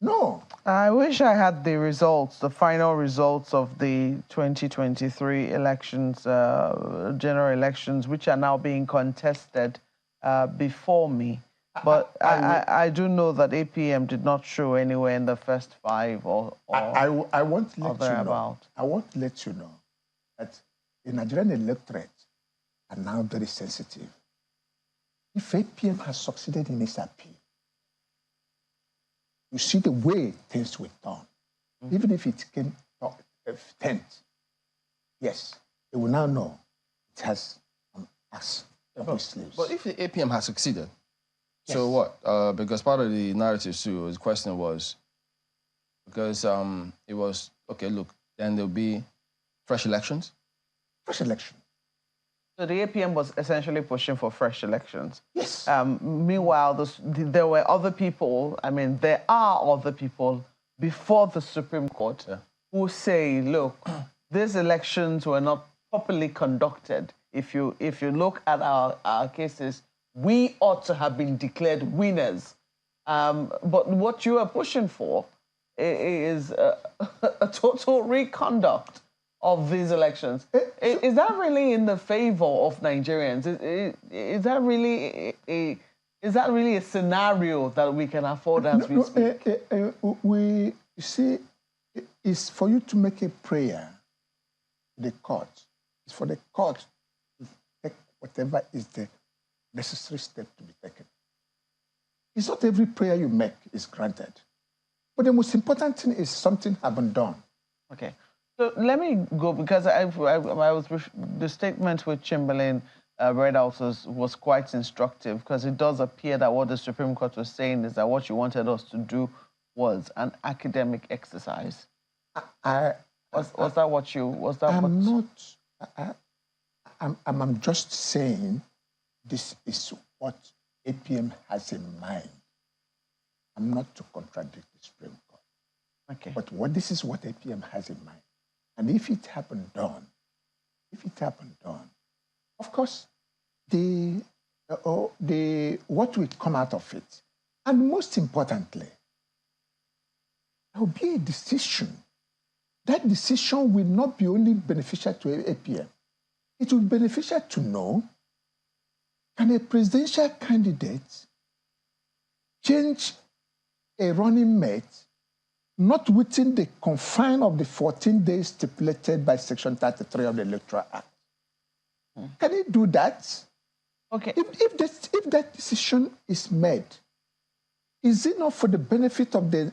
Speaker 6: No.
Speaker 2: I wish I had the results, the final results of the 2023 elections, general elections, which are now being contested before me. But I do know that APM did not show anywhere in the first five or
Speaker 6: I want to let you know.
Speaker 2: About.
Speaker 6: I want to let you know that the Nigerian electorate are now very sensitive. If APM has succeeded in its appeal, you see the way things were done. Even if it came 10th, yes, they will now know it has asked of its slaves.
Speaker 1: But if the APM has succeeded,
Speaker 6: Yes.
Speaker 1: so what? Because part of the narrative too, the question was, because it was, okay, look, then there'll be fresh elections?
Speaker 6: Fresh election.
Speaker 2: So the APM was essentially pushing for fresh elections.
Speaker 6: Yes.
Speaker 2: Meanwhile, there were other people, I mean, there are other people before the Supreme Court who say, look, these elections were not properly conducted. If you look at our cases, we ought to have been declared winners. But what you are pushing for is a total reconduct of these elections. Is that really in the favor of Nigerians? Is that really a scenario that we can afford as we speak?
Speaker 6: You see, it's for you to make a prayer to the court. It's for the court to take whatever is the necessary steps to be taken. It's not every prayer you make is granted. But the most important thing is something haven't done.
Speaker 2: Okay. So let me go, because the statement with Chamberlain read out was quite instructive, because it does appear that what the Supreme Court was saying is that what you wanted us to do was an academic exercise. Was that what you, was that
Speaker 6: I'm
Speaker 2: what?
Speaker 6: not, I'm just saying this is what APM has in mind. I'm not to contradict the Supreme Court.
Speaker 2: Okay.
Speaker 6: But this is what APM has in mind. And if it happened done, of course, what will come out of it, and most importantly, there will be a decision. That decision will not be only beneficial to APM. It will be beneficial to know, can a presidential candidate change a running mate not within the confine of the 14 days stipulated by Section 33 of the Electoral Act? Can he do that?
Speaker 2: Okay.
Speaker 6: If that decision is made, is it not for the benefit of the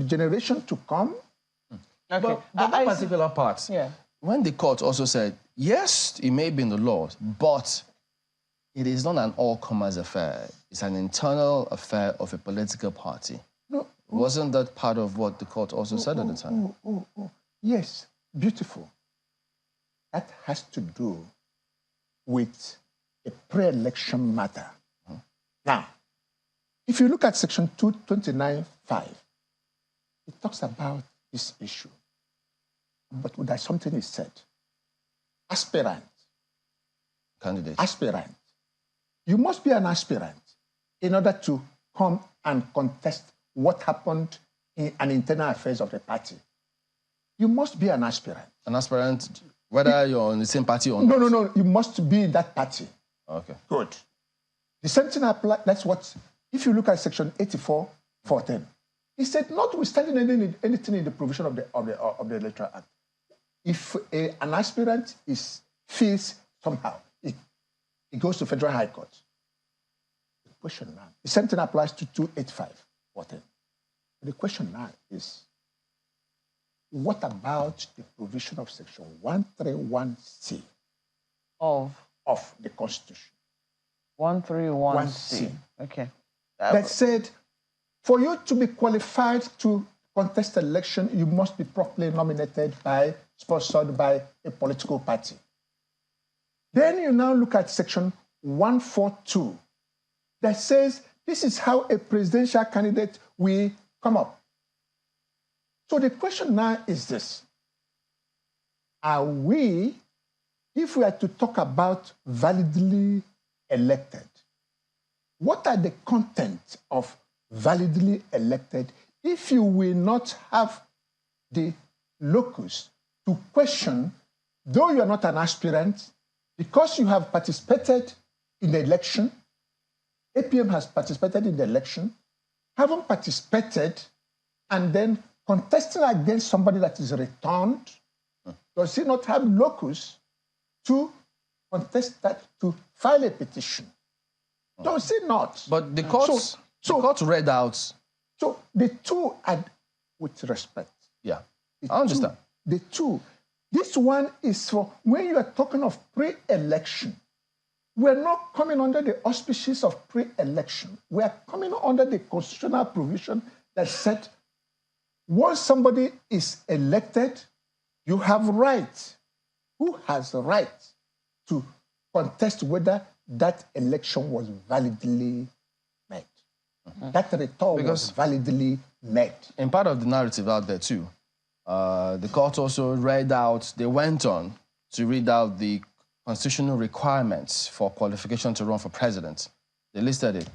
Speaker 6: generation to come?
Speaker 2: Okay.
Speaker 1: But that particular part,
Speaker 2: yeah.
Speaker 1: When the court also said, yes, it may be in the laws, but it is not an all-comers affair. It's an internal affair of a political party.
Speaker 6: No.
Speaker 1: Wasn't that part of what the court also said at the time?
Speaker 6: Yes, beautiful. That has to do with a pre-election matter. Now, if you look at Section 229(5), it talks about this issue. But there's something is said. Aspirant.
Speaker 1: Candidate.
Speaker 6: Aspirant. You must be an aspirant in order to come and contest what happened in an internal affairs of the party. You must be an aspirant.
Speaker 1: An aspirant, whether you're in the same party or not?
Speaker 6: No. You must be in that party.
Speaker 1: Okay.
Speaker 6: Good. The same thing applies. That's what, if you look at Section 84(14), it said, notwithstanding anything in the provision of the Electoral Act, if an aspirant feels somehow, it goes to Federal High Court. The question now, the same thing applies to 285(14). The question now is, what about the provision of Section 131C
Speaker 2: of
Speaker 6: the Constitution?
Speaker 2: 131C. Okay.
Speaker 6: That said, for you to be qualified to contest election, you must be properly nominated sponsored by a political party. Then you now look at Section 142 that says this is how a presidential candidate will come up. So the question now is this. Are we, if we are to talk about validly elected, what are the content of validly elected if you will not have the locus to question, though you are not an aspirant, because you have participated in the election, APM has participated in the election, haven't participated, and then contesting against somebody that is returned, does he not have locus to contest that, to file a petition? Does he not?
Speaker 1: But the court read out.
Speaker 6: So the two are, with respect.
Speaker 1: Yeah, I understand.
Speaker 6: This one is for when you are talking of pre-election. We're not coming under the auspices of pre-election. We are coming under the constitutional provision that said, once somebody is elected, you have right. Who has the right to contest whether that election was validly made? That return was validly made.
Speaker 1: In part of the narrative out there too, the court also went on to read out the constitutional requirements for qualification to run for president. They listed it.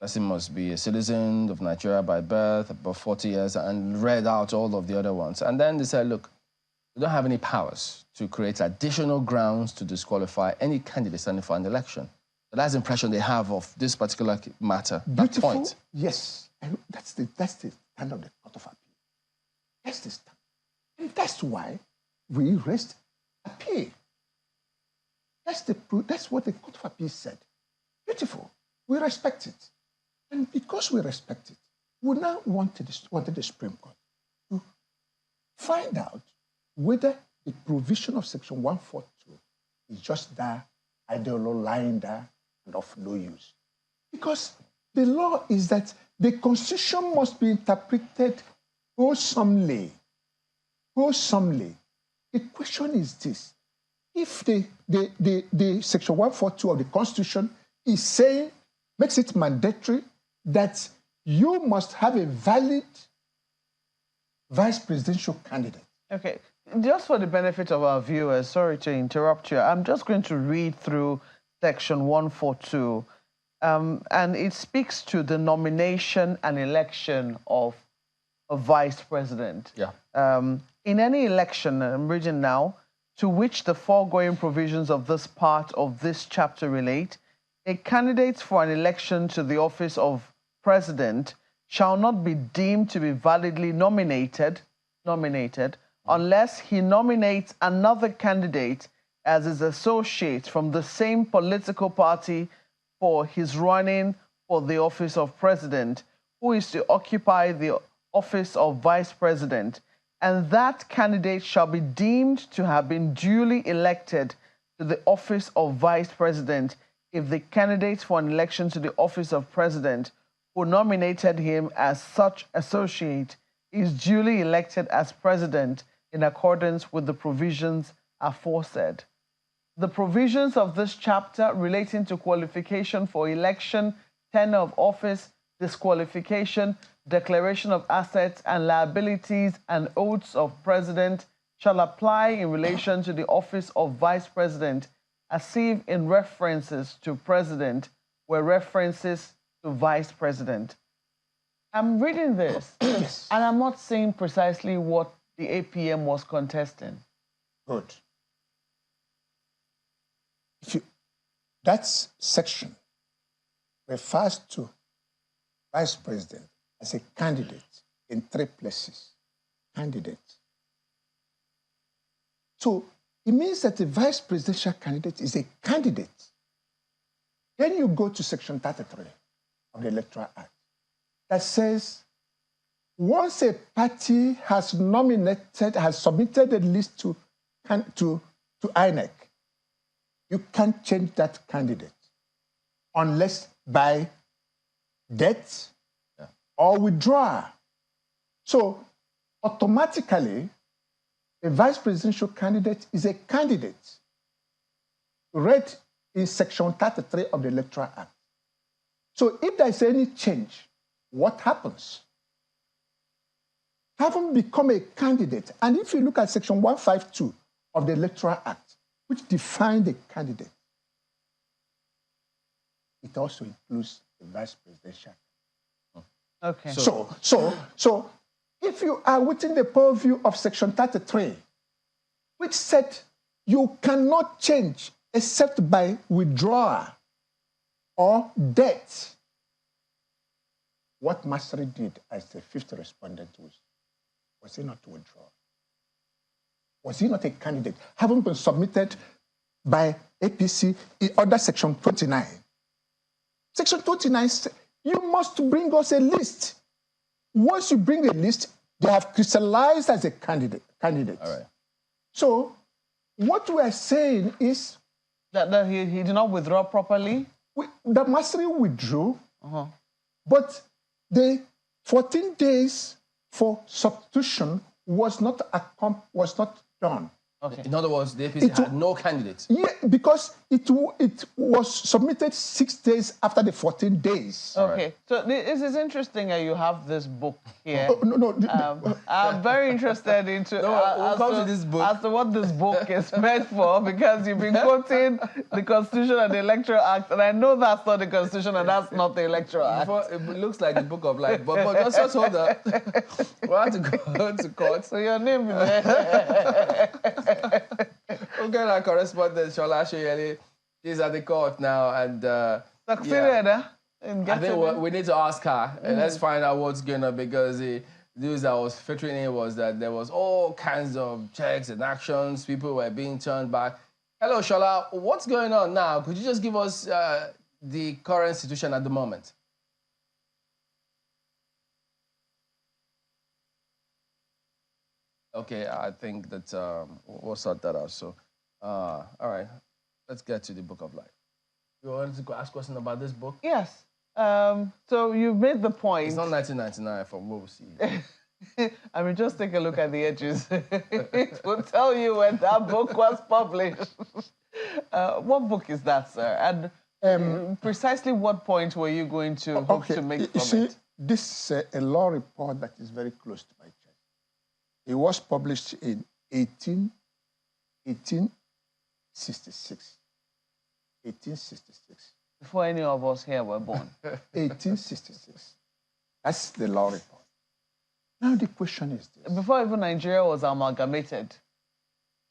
Speaker 1: Person must be a citizen of Nigeria by birth, above 40 years, and read out all of the other ones. And then they said, look, we don't have any powers to create additional grounds to disqualify any candidate standing for an election. So that's the impression they have of this particular matter, that point.
Speaker 6: Yes. And that's the stand of the Court of Appeal. That's the stand. And that's why we raised appeal. That's what the Court of Appeal said. Beautiful. We respect it. And because we respect it, we now wanted the Supreme Court to find out whether the provision of Section 142 is just there, idle, lying there, and of no use. Because the law is that the Constitution must be interpreted wholesomely. Wholesomely. The question is this. If the Section 142 of the Constitution is saying, makes it mandatory that you must have a valid vice presidential candidate.
Speaker 2: Okay, just for the benefit of our viewers, sorry to interrupt you, I'm just going to read through Section 142, and it speaks to the nomination and election of a vice president.
Speaker 1: Yeah.
Speaker 2: In any election, I'm reading now, to which the foregoing provisions of this part of this chapter relate, a candidate for an election to the office of president shall not be deemed to be validly nominated unless he nominates another candidate as his associate from the same political party for his running for the office of president, who is to occupy the office of vice president, and that candidate shall be deemed to have been duly elected to the office of vice president if the candidate for an election to the office of president who nominated him as such associate is duly elected as president in accordance with the provisions aforesaid. The provisions of this chapter relating to qualification for election, tenure of office, disqualification, declaration of assets and liabilities, and oaths of president shall apply in relation to the office of vice president, as if in references to president were references to vice president. I'm reading this,
Speaker 6: Yes.
Speaker 2: and I'm not saying precisely what the APM was contesting.
Speaker 6: Good. That section refers to vice president as a candidate in 3 places. Candidate. So it means that the vice presidential candidate is a candidate. Then you go to Section 33 of the Electoral Act that says once a party has submitted a list to INEC, you can't change that candidate unless by death or withdrawal. So automatically, a vice presidential candidate is a candidate read in Section 33 of the Electoral Act. So if there's any change, what happens? Having become a candidate, and if you look at Section 152 of the Electoral Act, which defines the candidate, it also includes the vice presidential.
Speaker 2: Okay.
Speaker 6: So if you are within the purview of Section 33, which said you cannot change except by withdrawal or death, what Masri did as the 5th respondent was he not to withdraw? Was he not a candidate, having been submitted by APC under Section 29? Section 29 says you must bring us a list. Once you bring a list, they have crystallized as a candidate.
Speaker 1: All right.
Speaker 6: So what we are saying is
Speaker 2: that he did not withdraw properly?
Speaker 6: The Masri withdrew, but the 14 days for substitution was not done.
Speaker 2: Okay.
Speaker 1: In other words, the APC had no candidates.
Speaker 6: Yeah, because it was submitted 6 days after the 14 days.
Speaker 2: Okay, so this is interesting that you have this book here.
Speaker 6: No.
Speaker 2: I'm very interested into
Speaker 1: we'll come to this book.
Speaker 2: as to what this book is meant for, because you've been quoting the Constitution and the Electoral Act, and I know that's not the Constitution and that's not the Electoral Act.
Speaker 1: It looks like the Book of Life, but just hold up. We have to go to court.
Speaker 2: So your name is there.
Speaker 1: Okay, our correspondent Shola Shoyele, she's at the court now, and
Speaker 2: Succeeded, in
Speaker 1: I
Speaker 2: getting
Speaker 1: think we need to ask her, and let's find out what's going on, because the news that was filtering in was that there was all kinds of checks and actions. People were being turned back. Hello, Shola. What's going on now? Could you just give us the current situation at the moment? Okay, I think that we'll sort that out. So, all right, let's get to the Book of Life. You wanted to go ask a question about this book?
Speaker 2: Yes. So you've made the point.
Speaker 1: It's not 1999 from what we see.
Speaker 2: I mean, just take a look at the edges. It will tell you when that book was published. What book is that, sir? And precisely what point were you going to hope to make from it?
Speaker 6: This is a law report that is very close to my chest. It was published in 1866. 1866.
Speaker 2: Before any of us here were born.
Speaker 6: 1866. That's the law report. Now the question is this.
Speaker 2: Before even Nigeria was amalgamated.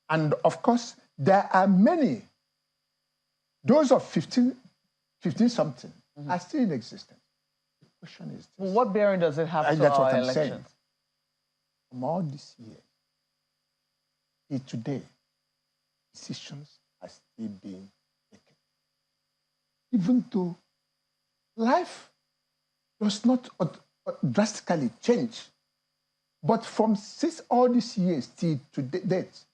Speaker 6: And of course, there are many. Those of 15-something are still in existence. The question is this.
Speaker 2: Well, what bearing does it have to our elections? Saying.
Speaker 6: From all this year, till today, decisions are still being taken. Even though life does not drastically change, but from all these years till to date,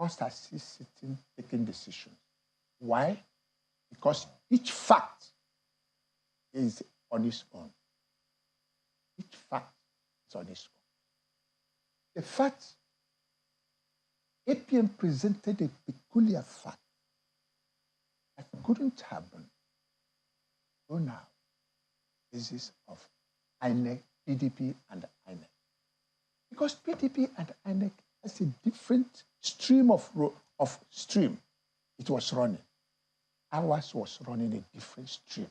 Speaker 6: us are still sitting, taking decisions. Why? Because each fact is on its own. Each fact is on its own. The fact, APM presented a peculiar fact that couldn't happen so now. This is of INEC, PDP, and INEC. Because PDP and INEC has a different stream of stream it was running. Ours was running a different stream.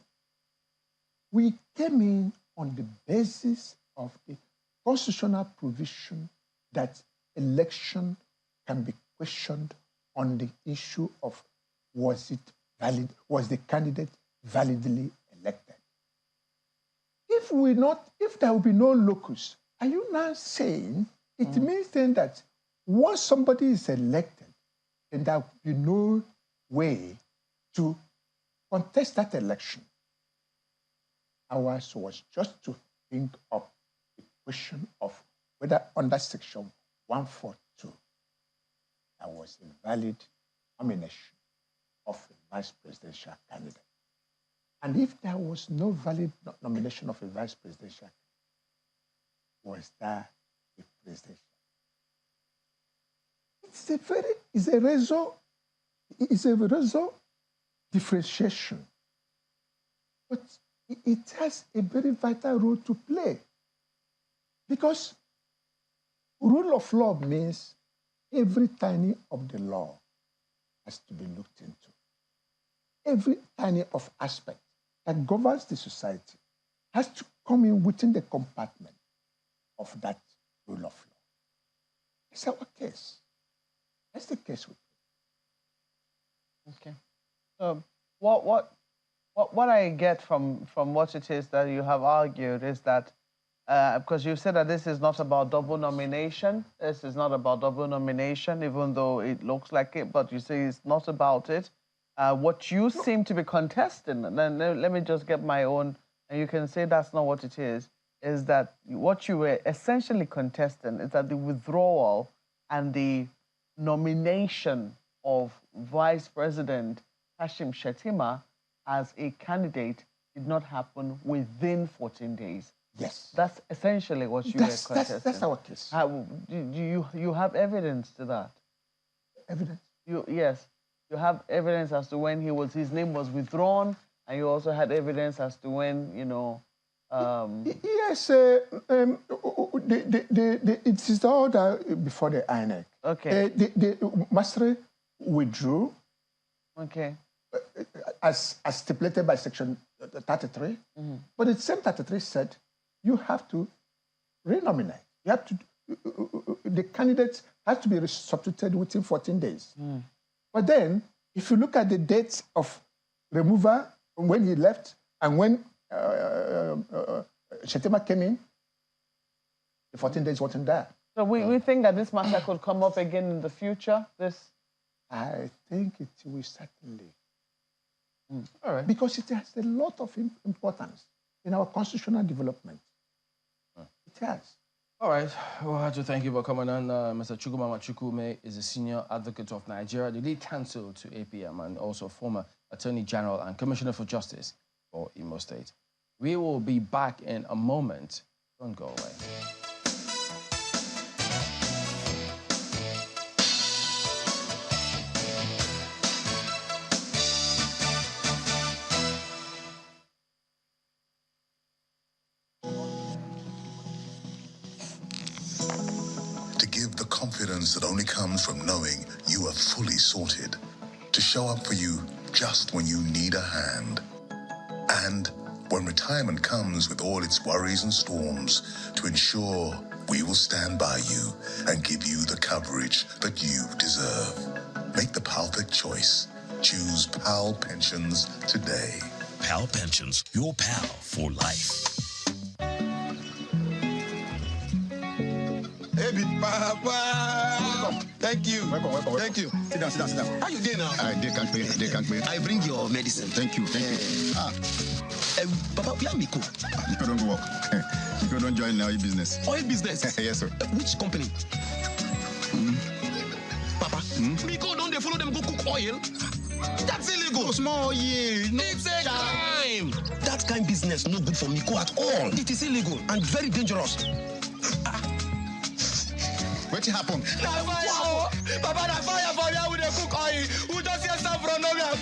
Speaker 6: We came in on the basis of the constitutional provision that election can be questioned on the issue of was it valid, was the candidate validly elected? If there will be no locus, are you now saying it means then that once somebody is elected, then there will be no way to contest that election? Ours was just to think of the question of whether under Section 142 there was a valid nomination of a vice presidential candidate. And if there was no valid nomination of a vice presidential candidate, was there a presidential? It's a result differentiation. But it has a very vital role to play. Because rule of law means every tiny of the law has to be looked into. Every tiny of aspect that governs the society has to come in within the compartment of that rule of law. It's our case. That's the case with it.
Speaker 2: Okay. So what I get from what it is that you have argued is that because you said that this is not about double nomination. This is not about double nomination, even though it looks like it, but you say it's not about it. What you seem to be contesting, and then let me just get my own, and you can say that's not what it is that what you were essentially contesting is that the withdrawal and the nomination of Vice President Kashim Shettima as a candidate did not happen within 14 days.
Speaker 6: Yes.
Speaker 2: That's essentially what you were contesting.
Speaker 6: That's our case.
Speaker 2: Do you have evidence to that?
Speaker 6: Evidence?
Speaker 2: Yes. You have evidence as to when his name was withdrawn, and you also had evidence as to when,
Speaker 6: Yes, it is all before the INEC.
Speaker 2: Okay.
Speaker 6: The Masri withdrew.
Speaker 2: Okay.
Speaker 6: As stipulated by Section 33. Mm-hmm. But the same 33 said you have to renominate. You have to, the candidate has to be substituted within 14 days. Mm. But then, if you look at the dates of removal, when he left and when Shettima came in, the 14 days wasn't there.
Speaker 2: So we think that this matter could come up again in the future?
Speaker 6: I think it will certainly
Speaker 1: All right.
Speaker 6: Because it has a lot of importance in our constitutional development. It has.
Speaker 1: All right. Well, I have to thank you for coming on. Mr. Chukwuma Chukwume is a senior advocate of Nigeria, the lead counsel to APM, and also former Attorney General and Commissioner for Justice for Imo State. We will be back in a moment. Don't go away.
Speaker 7: Confidence that only comes from knowing you are fully sorted, to show up for you just when you need a hand. And when retirement comes with all its worries and storms, to ensure we will stand by you and give you the coverage that you deserve. Make the perfect choice. Choose PAL Pensions today.
Speaker 8: PAL Pensions, your pal for life.
Speaker 9: Papa, thank you.
Speaker 10: Welcome.
Speaker 9: Thank you.
Speaker 10: Sit down.
Speaker 9: How you doing now?
Speaker 10: They can't pay.
Speaker 9: I bring your medicine.
Speaker 10: Thank you.
Speaker 9: Papa, where Miko?
Speaker 10: Miko don't go work. Miko don't join oil business.
Speaker 9: Oil business?
Speaker 10: Yes, sir.
Speaker 9: Which company? Papa, Miko don't they follow them go cook oil? That's illegal.
Speaker 10: Small oil.
Speaker 9: No, it's a crime. That kind of business no good for Miko at all. It is illegal and very dangerous.
Speaker 10: What happened?
Speaker 9: Wow. Papa, na fire for there with the cook oil. Who just hear stuff from nowhere?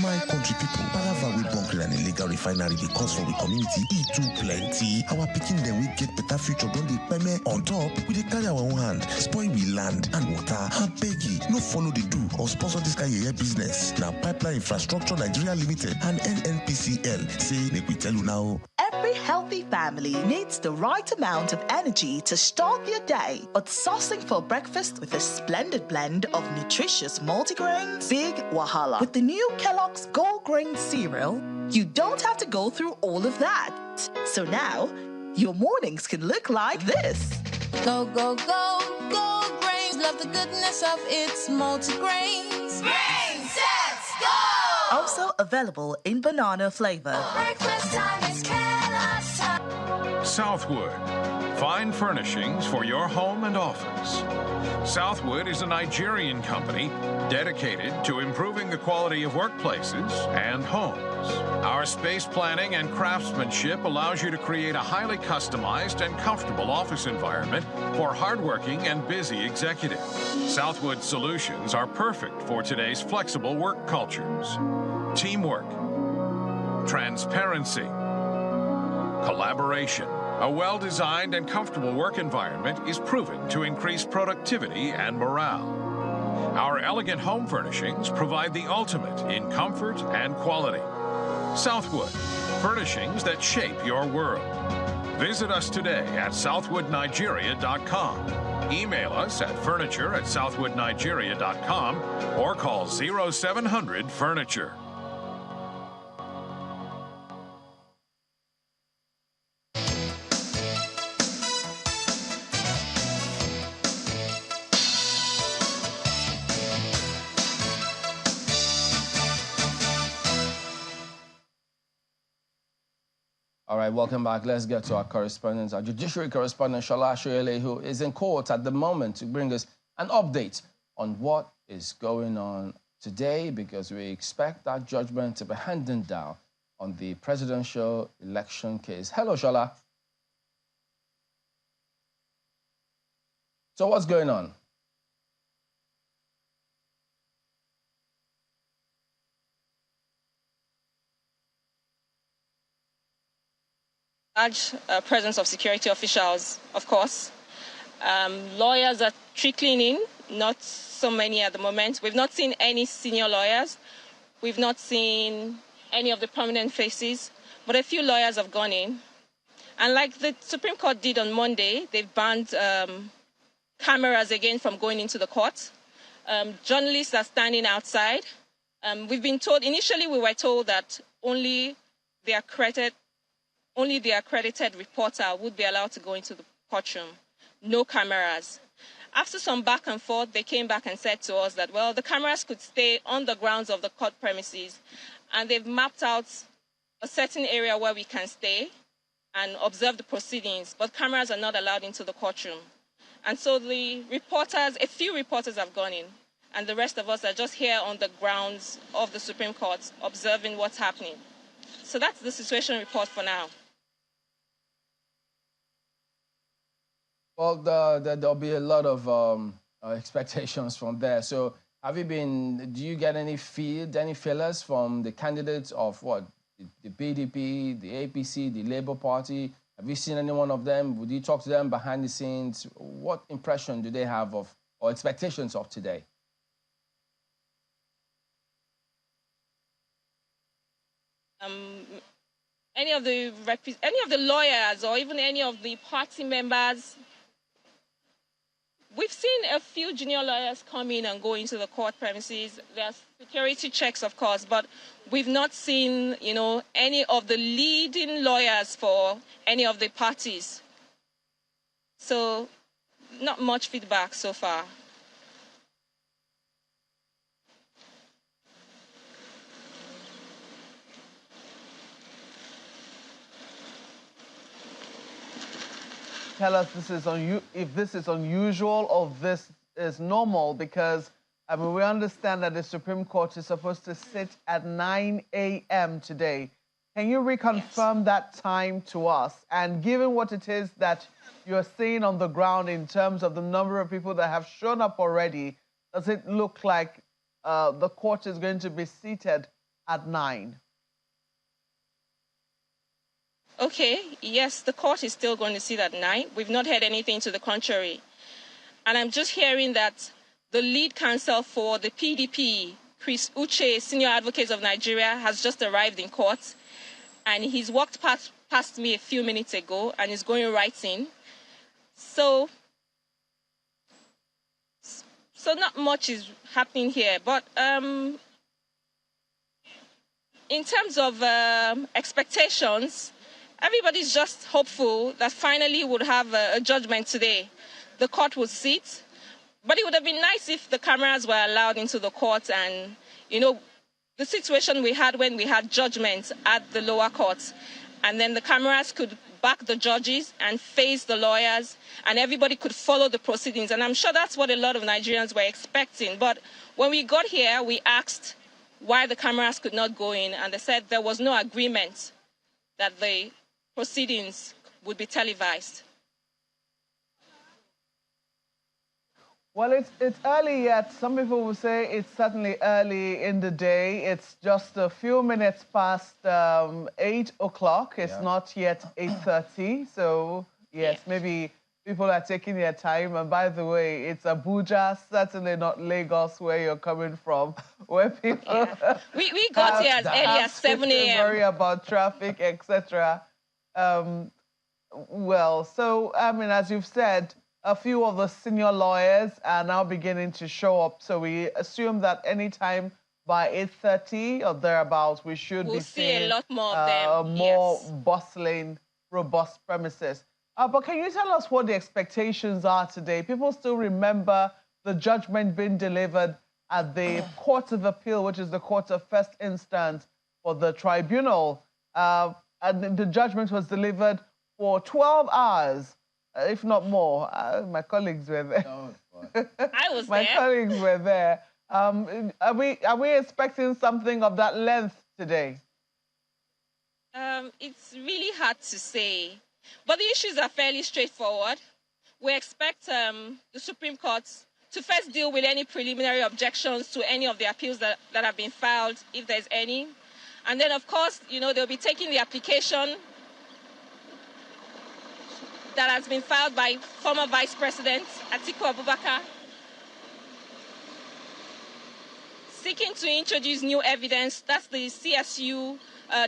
Speaker 8: My country people, palava we bunker an illegal refinery dey cause for the community. E too plenty. Our pikin dem we get better future don dey peme. On top, we dey carry our own hand, spoil we land and water. Abegi, no follow the do or sponsor this kind of business. Now Pipeline Infrastructure Nigeria Limited and NNPCL say make we tell you now.
Speaker 11: Every healthy family needs the right amount of energy to start their day, but sourcing for breakfast with a splendid blend of nutritious multigrains, big wahala. With the new Kellogg's Gold Grain cereal, you don't have to go through all of that. So now, your mornings can look like this.
Speaker 12: Go, go, go, Gold Grains. Love the goodness of its multigrains.
Speaker 11: Grain Sets Go! Also available in banana flavor.
Speaker 12: Breakfast time is Kellogg's time.
Speaker 13: Southwood. Fine furnishings for your home and office. Southwood is a Nigerian company dedicated to improving the quality of workplaces and homes. Our space planning and craftsmanship allows you to create a highly customized and comfortable office environment for hardworking and busy executives. Southwood solutions are perfect for today's flexible work cultures. Teamwork, transparency, collaboration. A well-designed and comfortable work environment is proven to increase productivity and morale. Our elegant home furnishings provide the ultimate in comfort and quality. Southwood, furnishings that shape your world. Visit us today at southwoodnigeria.com. Email us at furniture@southwoodnigeria.com or call 0700-FURNITURE.
Speaker 1: All right, welcome back. Let's get to our correspondent, our judiciary correspondent, Shola Shoyele, who is in court at the moment to bring us an update on what is going on today, because we expect that judgment to be handed down on the presidential election case. Hello, Shola. So what's going on?
Speaker 14: Large presence of security officials, of course. Lawyers are trickling in, not so many at the moment. We've not seen any senior lawyers. We've not seen any of the prominent faces, but a few lawyers have gone in. And like the Supreme Court did on Monday, they've banned cameras again from going into the court. Journalists are standing outside. We've been told, initially we were told that only the accredited reporter would be allowed to go into the courtroom, no cameras. After some back and forth, they came back and said to us that, well, the cameras could stay on the grounds of the court premises, and they've mapped out a certain area where we can stay and observe the proceedings, but cameras are not allowed into the courtroom. And so the reporters, a few reporters have gone in, and the rest of us are just here on the grounds of the Supreme Court observing what's happening. So that's the situation report for now.
Speaker 1: Well, there'll be a lot of expectations from there. So do you get any feelers from the candidates of what? The PDP, the APC, the Labour Party? Have you seen any one of them? Would you talk to them behind the scenes? What impression do they have of, or expectations of today?
Speaker 14: Any of the lawyers or even any of the party members, we've seen a few junior lawyers come in and go into the court premises. There's security checks, of course, but we've not seen, any of the leading lawyers for any of the parties. So, not much feedback so far.
Speaker 2: Tell us if this is unusual or this is normal, because we understand that the Supreme Court is supposed to sit at 9 a.m. today. Can you reconfirm that time to us? And given what it is that you're seeing on the ground in terms of the number of people that have shown up already, does it look like the court is going to be seated at 9?
Speaker 14: Okay, yes, the court is still going to sit at 9. We've not heard anything to the contrary. And I'm just hearing that the lead counsel for the PDP, Chris Uche, Senior Advocate of Nigeria, has just arrived in court. And he's walked past me a few minutes ago and is going right in. So not much is happening here. But in terms of expectations, everybody's just hopeful that finally we'll have a judgment today. The court will sit, but it would have been nice if the cameras were allowed into the court and, the situation we had when we had judgment at the lower courts, and then the cameras could back the judges and face the lawyers, and everybody could follow the proceedings. And I'm sure that's what a lot of Nigerians were expecting. But when we got here, we asked why the cameras could not go in, and they said there was no agreement that the proceedings would be televised.
Speaker 2: Well, it's early yet. Some people will say it's certainly early in the day. It's just a few minutes past 8 o'clock. It's not yet 8:30. So, yes, maybe people are taking their time. And by the way, it's Abuja, certainly not Lagos, where you're coming from, where people...
Speaker 14: We got here as early as 7 a.m.
Speaker 2: worry about traffic, etc. Well, so, as you've said, a few of the senior lawyers are now beginning to show up. So we assume that anytime by 8:30 or thereabouts, we should be seeing
Speaker 14: a lot more of them.
Speaker 2: More bustling, robust premises. But can you tell us what the expectations are today? People still remember the judgment being delivered at the Court of Appeal, which is the court of first instance for the tribunal. And the judgment was delivered for 12 hours. If not more. My colleagues were there.
Speaker 14: I was
Speaker 2: My colleagues were there. Are we expecting something of that length today?
Speaker 14: It's really hard to say. But the issues are fairly straightforward. We expect the Supreme Court to first deal with any preliminary objections to any of the appeals that have been filed, if there's any. And then, of course, they'll be taking the application that has been filed by former Vice President Atiku Abubakar, seeking to introduce new evidence. That's the CSU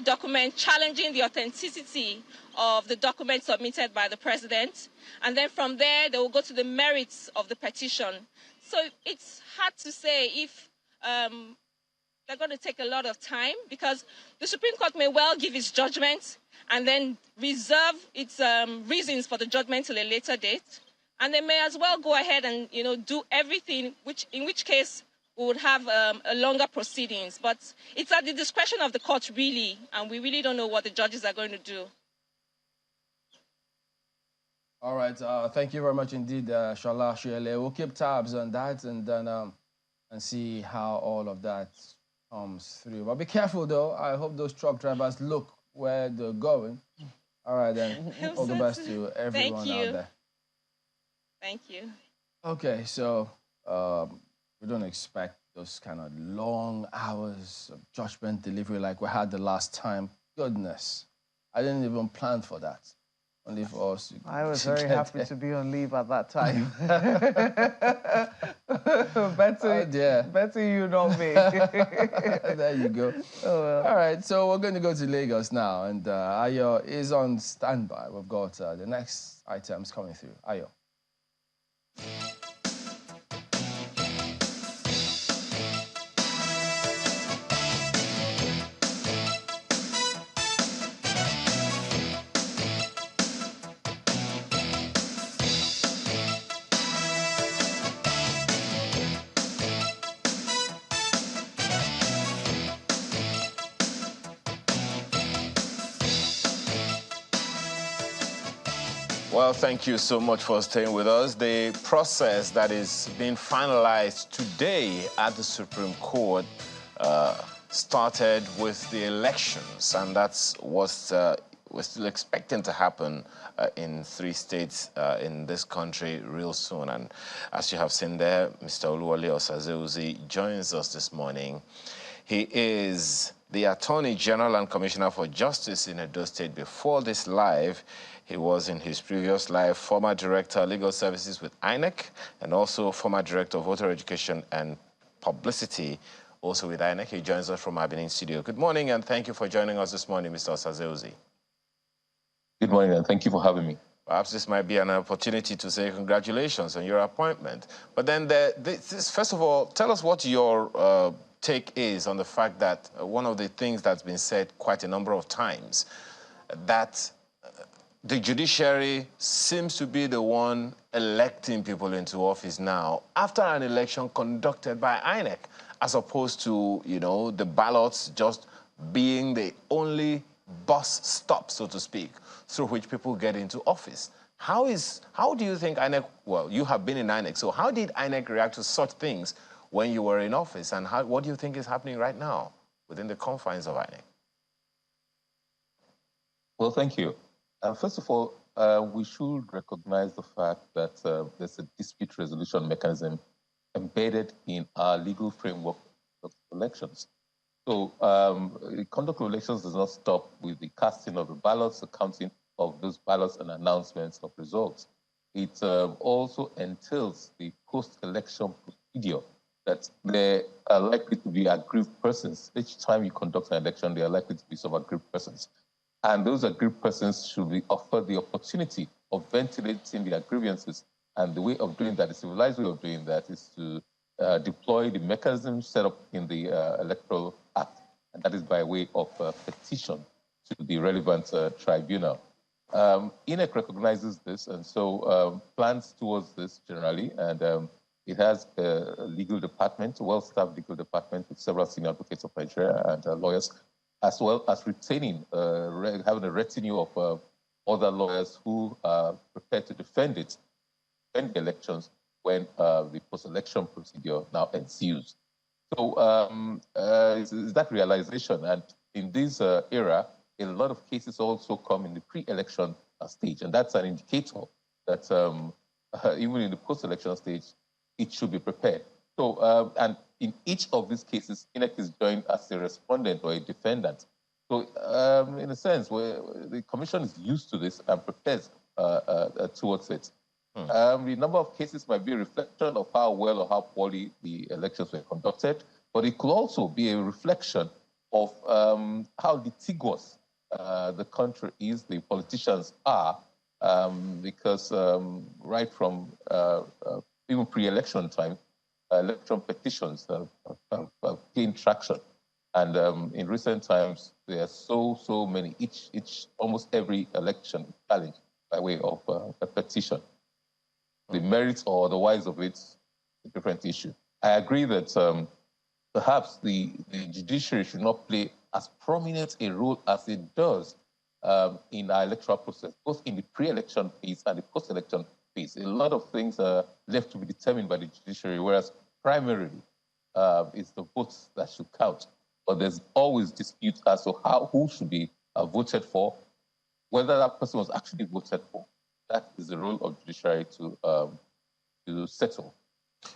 Speaker 14: document challenging the authenticity of the document submitted by the president. And then from there, they will go to the merits of the petition. So it's hard to say if they're going to take a lot of time, because the Supreme Court may well give its judgment and then reserve its reasons for the judgment till a later date. And they may as well go ahead and, do everything, in which case we would have a longer proceedings. But it's at the discretion of the court, really, and we really don't know what the judges are going to do.
Speaker 1: All right. Thank you very much indeed, Shola Shiele. We'll keep tabs on that and then and see how all of that comes through. But be careful, though. I hope those truck drivers look where they're going. All right, then. All the best to everyone out there.
Speaker 14: Thank you.
Speaker 1: Okay, so we don't expect those kind of long hours of judgment delivery like we had the last time. Goodness, I didn't even plan for that. Only for us.
Speaker 2: I was very happy to be on leave at that time. Better you, not me.
Speaker 1: There you go.
Speaker 2: Oh, well.
Speaker 1: All right, so we're going to go to Lagos now, and Ayo is on standby. We've got the next items coming through. Ayo.
Speaker 3: Well, thank you so much for staying with us. The process that is being finalized today at the Supreme Court started with the elections, and that's what we're still expecting to happen in 3 states in this country real soon. And as you have seen there, Mr. Oluwole Osazeuzi joins us this morning. He is the Attorney General and Commissioner for Justice in Edo State. Before this live, he was in his previous life former Director, Legal Services with INEC, and also former Director of Voter Education and Publicity, also with INEC. He joins us from our Benin studio. Good morning, and thank you for joining us this morning, Mr. Osazeuzi.
Speaker 15: Good morning, and thank you for having me.
Speaker 3: Perhaps this might be an opportunity to say congratulations on your appointment. But then, first of all, tell us what your take is on the fact that one of the things that's been said quite a number of times, that the judiciary seems to be the one electing people into office now after an election conducted by INEC, as opposed to, the ballots just being the only bus stop, so to speak, through which people get into office. How do you think INEC, well, you have been in INEC, so how did INEC react to such things when you were in office, and what do you think is happening right now within the confines of INEC?
Speaker 15: Well, thank you. First of all, we should recognize the fact that there's a dispute resolution mechanism embedded in our legal framework of elections. So the conduct of elections does not stop with the casting of the ballots, the counting of those ballots, and announcements of results. It also entails the post-election procedure, that there are likely to be aggrieved persons. Each time you conduct an election, there are likely to be some aggrieved persons. And those aggrieved persons should be offered the opportunity of ventilating their grievances. And the way of doing that, the civilized way of doing that, is to deploy the mechanism set up in the Electoral Act, and that is by way of petition to the relevant tribunal. INEC recognizes this, and so plans towards this generally, and it has a legal department, a well-staffed legal department with several senior advocates of Nigeria and lawyers, as well as retaining, having a retinue of other lawyers who are prepared to defend the elections when the post-election procedure now ensues. So it's that realization, and in this era, a lot of cases also come in the pre-election stage, and that's an indicator that even in the post-election stage, it should be prepared. So, and in each of these cases, INEC is joined as a respondent or a defendant. So, in a sense, the Commission is used to this and prepares towards it. The number of cases might be a reflection of how well or how poorly the elections were conducted, but it could also be a reflection of how litigious the country is, the politicians are, because right from even pre-election time, election petitions have gained traction. And in recent times, there are so many, almost every election challenge by way of a petition. The merits or otherwise of it's a different issue. I agree that perhaps the judiciary should not play as prominent a role as it does in our electoral process, both in the pre-election phase and the post-election phase. A lot of things are left to be determined by the judiciary, whereas primarily it's the votes that should count. But there's always disputes as to who should be voted for, whether that person was actually voted for. That is the role of judiciary to settle.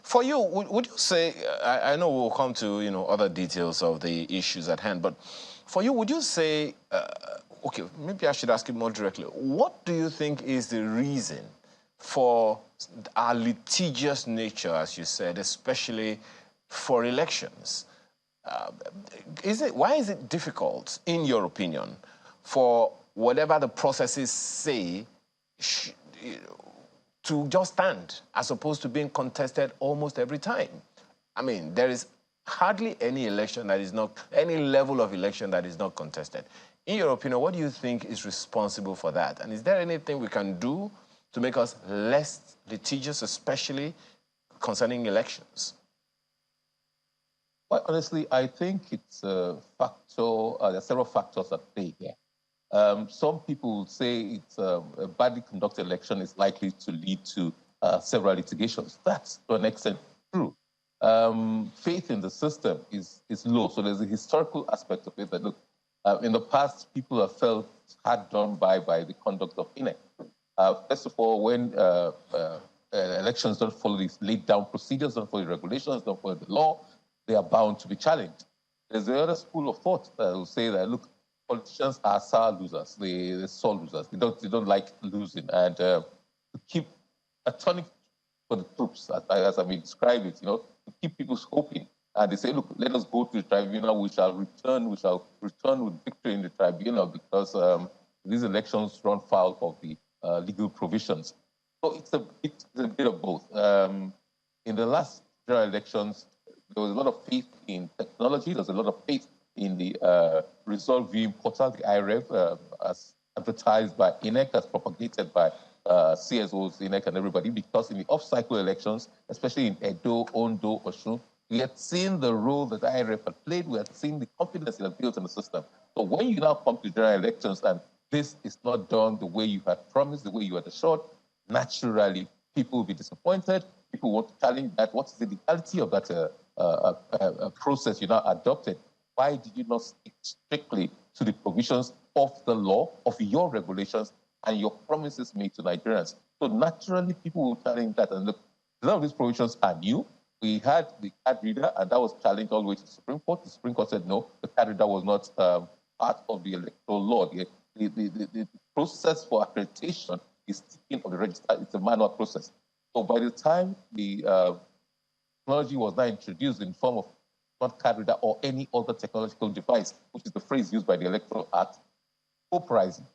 Speaker 3: For you, would you say, I know we'll come to other details of the issues at hand, but for you, would you say, okay, maybe I should ask it more directly. What do you think is the reason for our litigious nature, as you said, especially for elections? Why is it difficult, in your opinion, for whatever the processes say to just stand, as opposed to being contested almost every time? I mean, there is hardly any election that is not, any level of election that is not contested. In your opinion, what do you think is responsible for that? And is there anything we can do to make us less litigious, especially concerning elections?
Speaker 15: Well, honestly, I think it's a factor, there are several factors at play here. Some people would say it's a badly conducted election is likely to lead to several litigations. That's to an extent true. Faith in the system is low. So there's a historical aspect of it that, look, in the past, people have felt hard done by the conduct of INEC. First of all, when elections don't follow these laid down procedures, don't follow the regulations, don't follow the law, they are bound to be challenged. There's the other school of thought that will say that, look, politicians are sour losers, they're sore losers. They don't like losing. And to keep a tonic for the troops, as I may describe it, to keep people hoping. And they say, look, let us go to the tribunal, we shall return with victory in the tribunal because these elections run foul of the legal provisions. So it's a bit of both. In the last general elections, there was a lot of faith in technology. There's a lot of faith in the result viewing portal, the IREV, as advertised by INEC, as propagated by CSOs, INEC, and everybody, because in the off-cycle elections, especially in Edo, Ondo, Osun, we had seen the role that the IREV had played. We had seen the confidence it had built in the system. So when you now come to general elections and this is not done the way you had promised, the way you had assured, naturally, people will be disappointed. People want to challenge that. What is the legality of that process you now adopted? Why did you not stick strictly to the provisions of the law, of your regulations, and your promises made to Nigerians? So naturally, people will challenge that. And look, none of these provisions are new. We had the card reader, and that was challenged all the way to the Supreme Court. The Supreme Court said, no, the card reader was not part of the electoral law. The process for accreditation is sticking on the register. It's a manual process. So by the time the technology was now introduced in the form of not card reader or any other technological device, which is the phrase used by the Electoral Act,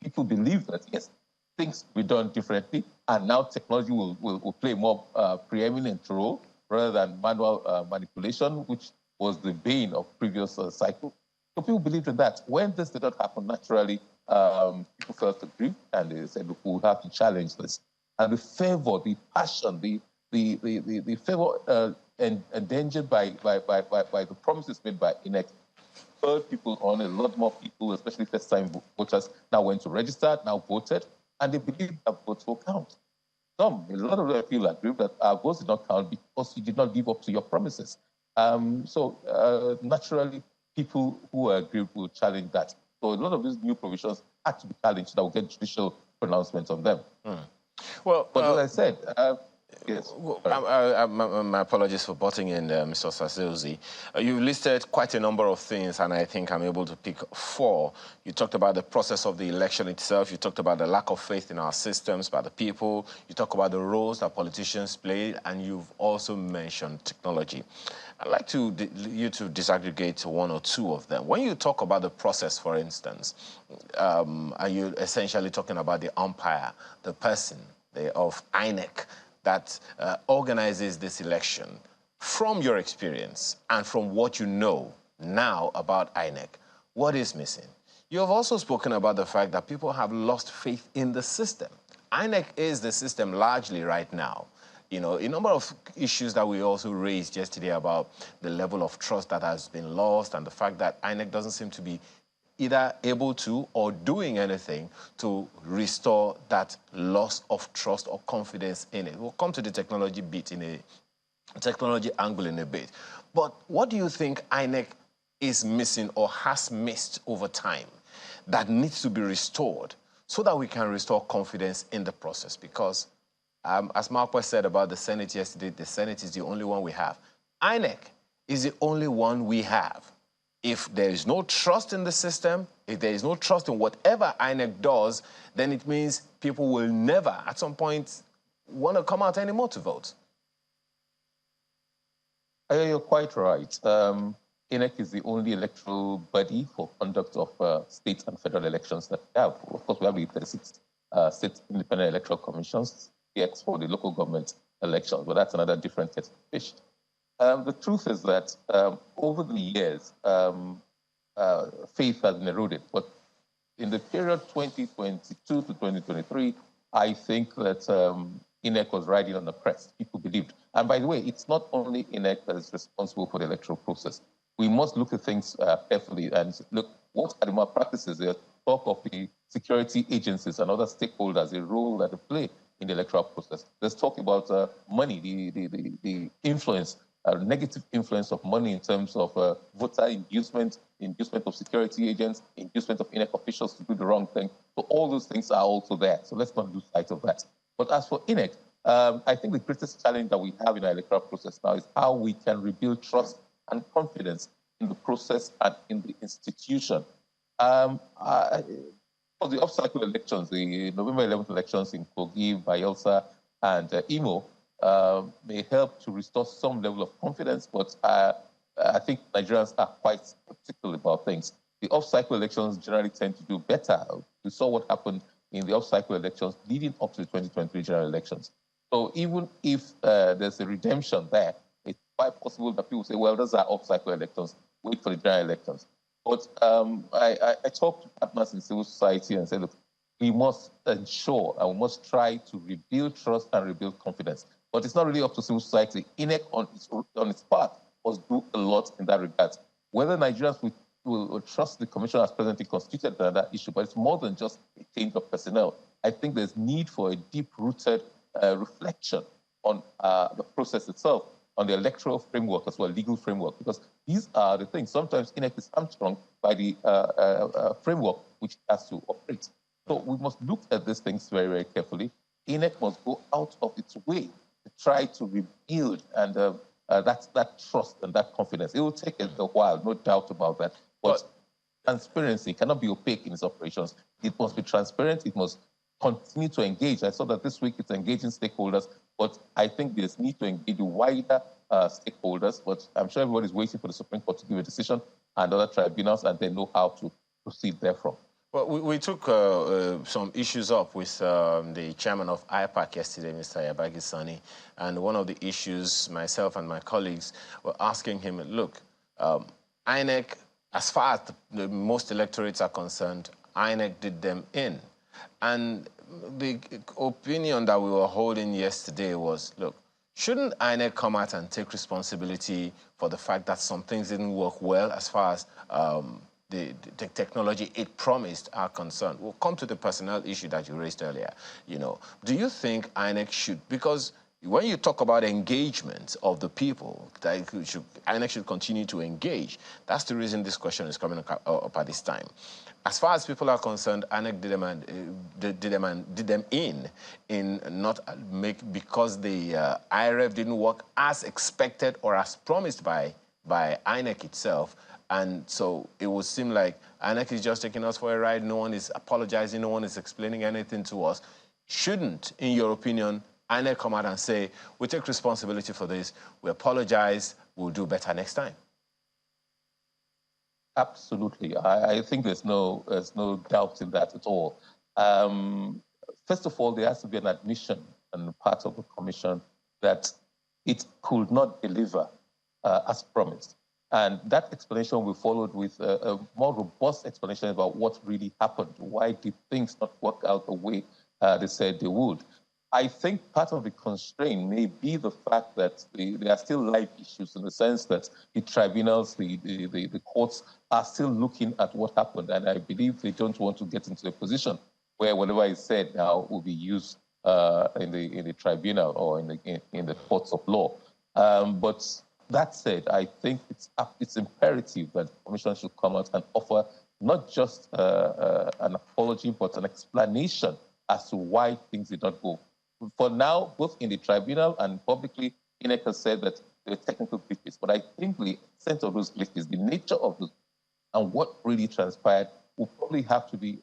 Speaker 15: people believe that, yes, things will be done differently, and now technology will play a more preeminent role rather than manual manipulation, which was the bane of previous cycles. So people believed in that. When this did not happen, naturally, people felt aggrieved, and they said, look, we'll have to challenge this. And the fervor, the passion, the fervor endangered by the promises made by INEC spurred people on. A lot more people, especially first-time voters, now went to register, now voted, and they believe that votes will count. A lot of them feel aggrieved that our votes did not count because you did not live up to your promises. So naturally, people who are aggrieved will challenge that. So a lot of these new provisions had to be challenged that will get judicial pronouncements on them.
Speaker 3: Well,
Speaker 15: but as I said, yes.
Speaker 3: My apologies for butting in, Mr. Osaze-Ozie. You listed quite a number of things, and I think I'm able to pick 4. You talked about the process of the election itself. You talked about the lack of faith in our systems by the people. You talk about the roles that politicians play, and you've also mentioned technology. I'd like you to disaggregate 1 or 2 of them. When you talk about the process, for instance, are you essentially talking about the umpire, the person of INEC that organizes this election? From your experience and from what you know now about INEC, what is missing? You have also spoken about the fact that people have lost faith in the system. INEC is the system largely right now. You know, a number of issues that we also raised yesterday about the level of trust that has been lost and the fact that INEC doesn't seem to be either able to or doing anything to restore that loss of trust or confidence in it. We'll come to the technology bit in a technology angle in a bit. But what do you think INEC is missing or has missed over time that needs to be restored so that we can restore confidence in the process? Because as Marquez said about the Senate yesterday, the Senate is the only one we have. INEC is the only one we have. If there is no trust in the system, if there is no trust in whatever INEC does, then it means people will never, at some point, want to come out anymore to vote.
Speaker 15: You're quite right. INEC is the only electoral body for conduct of state and federal elections that we have. Of course, we have the 36 state independent electoral commissions, for the local government elections, but that's another different kettle of fish. The truth is that over the years, faith has been eroded. But in the period 2022 to 2023, I think that INEC was riding on the crest. People believed. And by the way, it's not only INEC that is responsible for the electoral process. We must look at things carefully and look what are the malpractices. There's talk of the security agencies and other stakeholders, the role that they play in the electoral process. Let's talk about money, the influence, negative influence of money in terms of voter inducement of security agents, inducement of INEC officials to do the wrong thing. So all those things are also there. So let's not lose sight of that. But as for INEC, I think the greatest challenge that we have in our electoral process now is how we can rebuild trust and confidence in the process and in the institution. For the off-cycle elections, the November 11th elections in Kogi, Bayelsa, and Imo may help to restore some level of confidence, but I think Nigerians are quite particular about things. The off-cycle elections generally tend to do better. We saw what happened in the off-cycle elections leading up to the 2023 general elections. So even if there's a redemption there, it's quite possible that people say, well, those are off-cycle elections, wait for the general elections. But I talked to partners in civil society and said, look, we must ensure and we must try to rebuild trust and rebuild confidence. But it's not really up to civil society. INEC on its part must do a lot in that regard. Whether Nigerians will trust the commission as presently constituted, another issue, but it's more than just a change of personnel. I think there's need for a deep-rooted reflection on the process itself, on the electoral framework as well, legal framework, because these are the things. Sometimes INEC is hamstrung by the framework which it has to operate. So we must look at these things very, very carefully. INEC must go out of its way to try to rebuild and that trust and that confidence. It will take a while, no doubt about that. But transparency cannot be opaque in its operations. It must be transparent. It must continue to engage. I saw that this week it's engaging stakeholders, but I think there's need to engage wider stakeholders. But I'm sure everybody's waiting for the Supreme Court to give a decision and other tribunals, and they know how to proceed therefrom.
Speaker 3: Well, we took some issues up with the chairman of IPAC yesterday, Mr. Yabagi Sani, and one of the issues myself and my colleagues were asking him, look, INEC, as far as the most electorates are concerned, INEC did them in. And the opinion that we were holding yesterday was, look, shouldn't INEC come out and take responsibility for the fact that some things didn't work well as far as the technology it promised are concerned? We'll come to the personnel issue that you raised earlier. You know, do you think INEC should, because when you talk about engagement of the people, that INEC should continue to engage. That's the reason this question is coming up at this time. As far as people are concerned, INEC did them in not because the IREF didn't work as expected or as promised by INEC itself. And so it would seem like INEC is just taking us for a ride. No one is apologizing. No one is explaining anything to us. Shouldn't, in your opinion, INEC come out and say, we take responsibility for this, we apologize, we'll do better next time?
Speaker 15: Absolutely. I think there's no doubt in that at all. First of all, there has to be an admission on the part of the Commission that it could not deliver as promised. And that explanation will be followed with a more robust explanation about what really happened. Why did things not work out the way they said they would? I think part of the constraint may be the fact that there are still live issues in the sense that the tribunals, the courts are still looking at what happened. And I believe they don't want to get into a position where whatever is said now will be used in the tribunal or in the courts of law. But that said, I think it's imperative that the Commission should come out and offer not just an apology, but an explanation as to why things did not go. For now, both in the tribunal and publicly, INEC has said that there are technical glitches. But I think the extent of those glitches, the nature of those, and what really transpired will probably have to be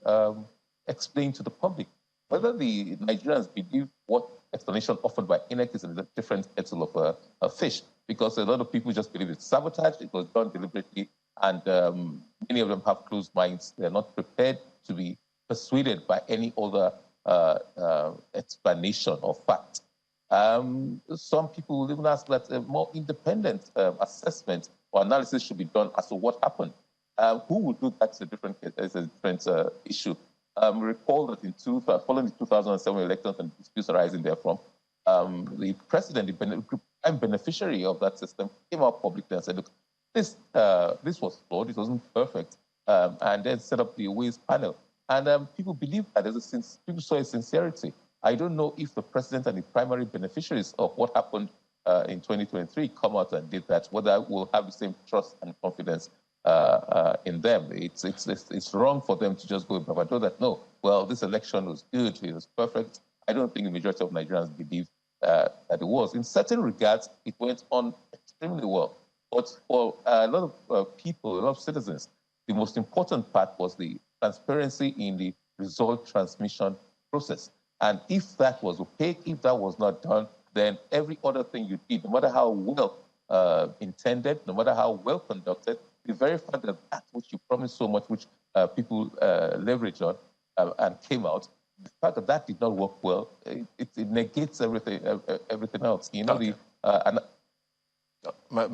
Speaker 15: explained to the public. Whether the Nigerians believe what explanation offered by INEC is a different kettle of a fish, because a lot of people just believe it's sabotage, it was done deliberately, and many of them have closed minds. They're not prepared to be persuaded by any other explanation or fact. Some people will even ask that a more independent assessment or analysis should be done as to what happened. Who would do that is a different issue. Recall that following the 2007 elections and disputes arising therefrom, the president, the prime beneficiary of that system, came out publicly and said, look, this was flawed, it wasn't perfect, and then set up the Ways panel. And people believe that. People saw a sincerity. I don't know if the president and the primary beneficiaries of what happened in 2023 come out and did that, whether we'll have the same trust and confidence in them. It's wrong for them to just go and know that, no, well, this election was good, it was perfect. I don't think the majority of Nigerians believe that it was. In certain regards, it went on extremely well. But for a lot of people, a lot of citizens, the most important part was the transparency in the result transmission process. And if that was opaque, if that was not done, then every other thing you did, no matter how well intended, no matter how well conducted, the very fact that that's what you promised so much, which people leveraged on and came out, the fact that that did not work well, it negates everything else. You know, okay.
Speaker 3: My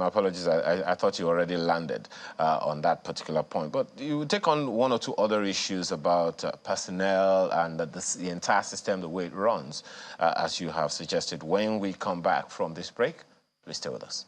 Speaker 3: apologies. I thought you already landed on that particular point. But you take on one or two other issues about personnel and the entire system, the way it runs, as you have suggested. When we come back from this break, please stay with us.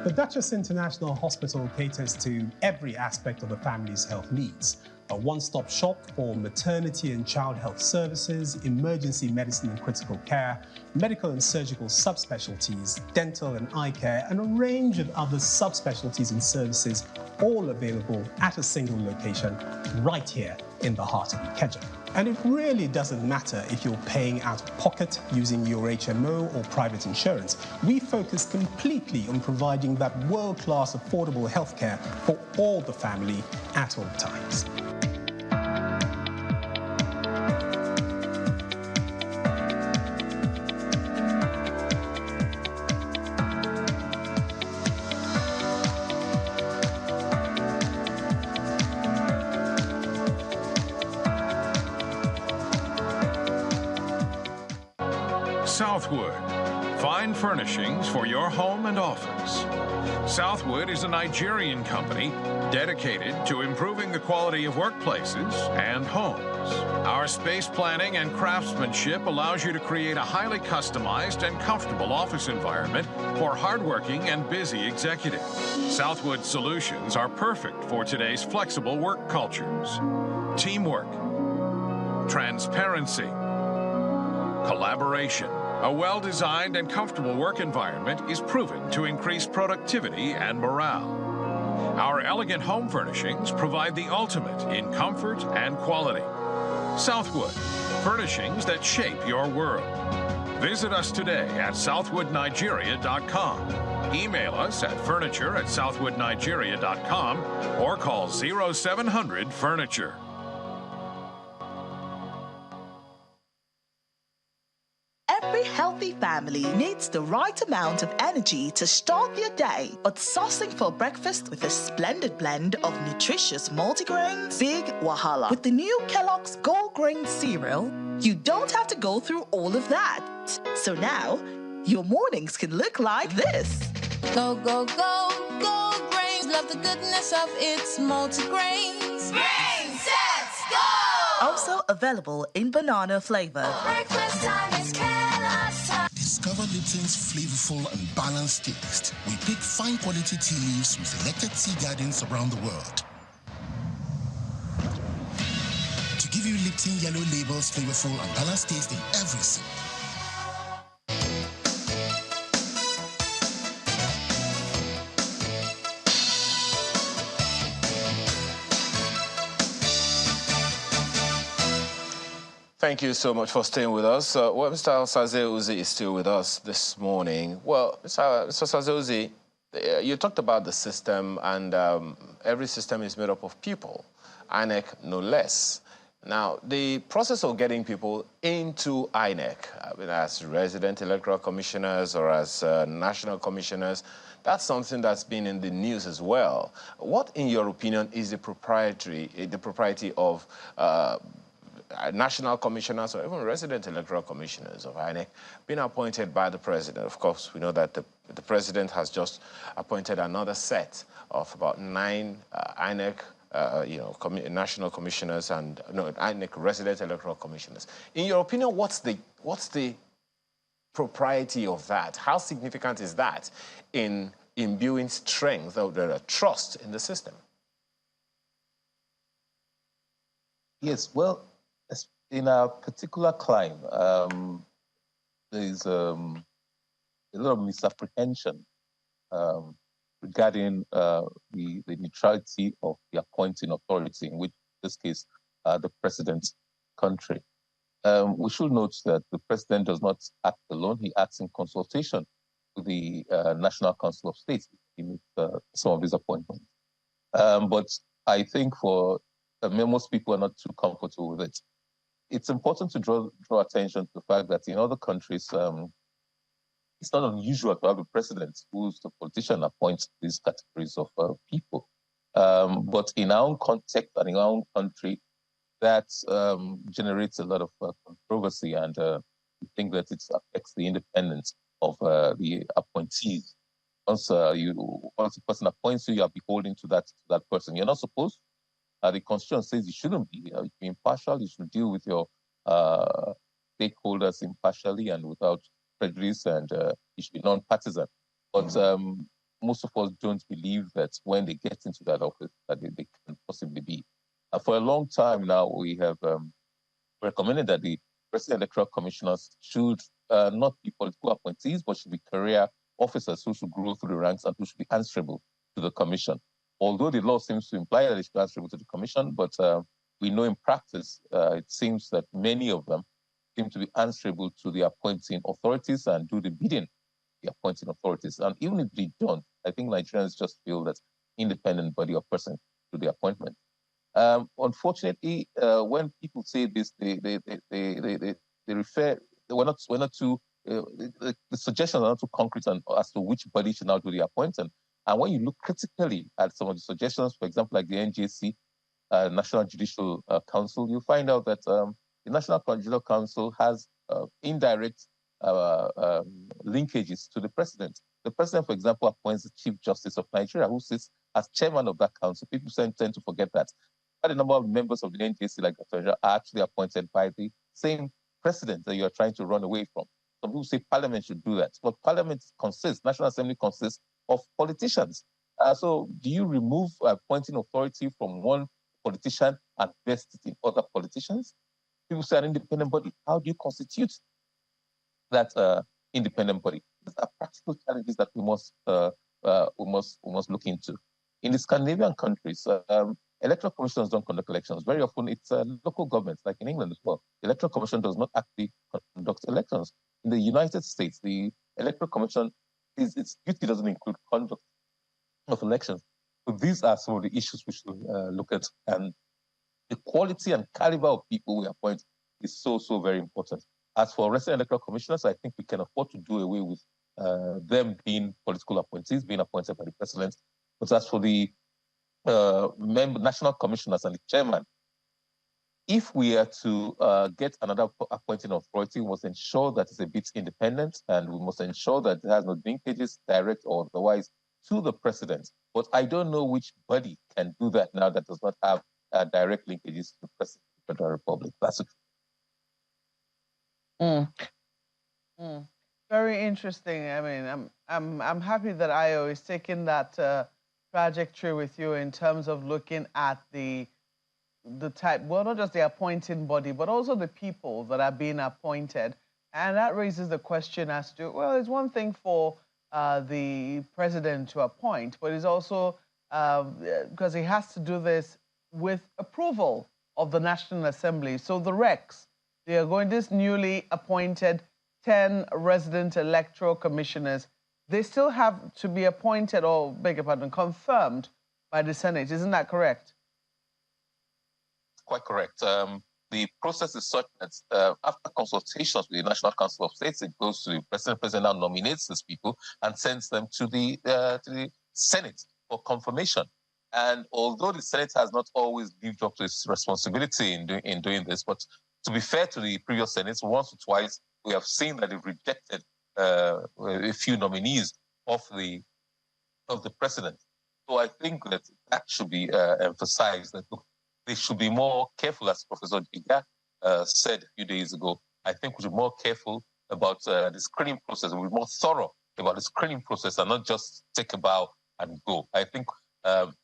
Speaker 16: The Duchess International Hospital caters to every aspect of the family's health needs. A one-stop shop for maternity and child health services, emergency medicine and critical care, medical and surgical subspecialties, dental and eye care, and a range of other subspecialties and services, all available at a single location right here in the heart of Ikeja. And it really doesn't matter if you're paying out of pocket using your HMO or private insurance. We focus completely on providing that world-class affordable healthcare for all the family at all times.
Speaker 13: Southwood. Fine furnishings for your home and office. Southwood is a Nigerian company dedicated to improving the quality of workplaces and homes. Our space planning and craftsmanship allows you to create a highly customized and comfortable office environment for hardworking and busy executives. Southwood solutions are perfect for today's flexible work cultures. Teamwork, transparency, collaboration. A well-designed and comfortable work environment is proven to increase productivity and morale. Our elegant home furnishings provide the ultimate in comfort and quality. Southwood, furnishings that shape your world. Visit us today at southwoodnigeria.com. Email us at furniture@southwoodnigeria.com or call 0700-FURNITURE.
Speaker 11: Every Every healthy family needs the right amount of energy to start their day, but sourcing for breakfast with a splendid blend of nutritious multigrains, big wahala. With the new Kellogg's Gold Grain cereal, you don't have to go through all of that. So now, your mornings can look like this.
Speaker 12: Go, go, go, Gold Grains. Love the goodness of its multigrains. Grain Sets Go!
Speaker 11: Also available in banana flavor.
Speaker 12: Breakfast time is Kellogg's time.
Speaker 8: Discover Lipton's flavorful and balanced taste. We pick fine quality tea leaves from selected tea gardens around the world to give you Lipton Yellow Label's flavorful and balanced taste in every sip.
Speaker 3: Thank you so much for staying with us. Mr. Osaze Uzi is still with us this morning. Well, Mr. Osaze Uzi, you talked about the system, and every system is made up of people, INEC no less. Now, the process of getting people into INEC, as resident electoral commissioners or as national commissioners, that's something that's been in the news as well. What, in your opinion, is the propriety of national commissioners or even resident electoral commissioners of INEC being appointed by the president? Of course, we know that the president has just appointed another set of about 9 INEC national commissioners and INEC resident electoral commissioners. In your opinion, what's the propriety of that? How significant is that in imbuing strength or trust in the system?
Speaker 15: Yes, well, in a particular climb, there is a lot of misapprehension regarding the neutrality of the appointing authority, in which, in this case, the president's country. We should note that the president does not act alone. He acts in consultation with the National Council of State in some of his appointments. But I think for most people are not too comfortable with it. It's important to draw attention to the fact that in other countries, it's not unusual to have a president who's the politician appoints these categories of people. But in our own context and in our own country, that generates a lot of controversy, and we think that it affects the independence of the appointees. Once a person appoints you, you are beholden to that person. You're not supposed. The Constitution says you shouldn't be. You should be impartial. You should deal with your stakeholders impartially and without prejudice, and you should be non-partisan. But most of us don't believe that when they get into that office that they can possibly be. For a long time now, we have recommended that the president electoral commissioners should not be political appointees, but should be career officers who should grow through the ranks and who should be answerable to the commission. Although the law seems to imply that they should be answerable to the commission, but we know in practice, it seems that many of them seem to be answerable to the appointing authorities and do the bidding of the appointing authorities. And even if they don't, I think Nigerians just feel that independent body or person to the appointment. Unfortunately, when people say this, they refer. We're not too. The suggestions are not too concrete as to which body should now do the appointing. And when you look critically at some of the suggestions, for example, like the NJC, National Judicial Council, you find out that the National Judicial Council has indirect linkages to the president. The president, for example, appoints the Chief Justice of Nigeria, who sits as chairman of that council. People tend to forget that. Quite a number of members of the NJC, like Dr. are actually appointed by the same president that you are trying to run away from. Some people say Parliament should do that. But Parliament consists, National Assembly consists of politicians. So do you remove appointing authority from one politician and vest it in other politicians? People say an independent body. How do you constitute that independent body? These are practical challenges that we must look into. In the Scandinavian countries, electoral commissions don't conduct elections. Very often, it's local governments, like in England as well. The Electoral Commission does not actually conduct elections. In the United States, the Electoral Commission, its duty doesn't include conduct of elections. So these are some of the issues we should look at. And the quality and caliber of people we appoint is so very important. As for resident electoral commissioners, I think we can afford to do away with them being political appointees, being appointed by the president. But as for the national commissioners and the chairman, if we are to get another appointing authority, we must ensure that it's a bit independent, and we must ensure that it has no linkages, direct or otherwise, to the president. But I don't know which body can do that now that does not have direct linkages to the president of the Federal Republic. That's it.
Speaker 2: Very interesting. I mean, I'm happy that Ayo is taking that trajectory with you in terms of looking at the type, well, not just the appointing body, but also the people that are being appointed. And that raises the question as to, well, it's one thing for the president to appoint, but it's also because he has to do this with approval of the National Assembly. So the Recs, they are going, this newly appointed 10 resident electoral commissioners, they still have to be appointed, or beg your pardon, confirmed by the Senate. Isn't that correct?
Speaker 15: Quite correct. The process is such that after consultations with the National Council of States, it goes to the president. The president now nominates these people and sends them to the Senate for confirmation. And although the Senate has not always lived up to its responsibility in doing this, but to be fair to the previous Senates, once or twice we have seen that they've rejected a few nominees of the president. So I think that should be emphasized, that they should be more careful, as Professor Jiga said a few days ago. I think we should be more careful about the screening process. We'll be more thorough about the screening process and not just take a bow and go. I think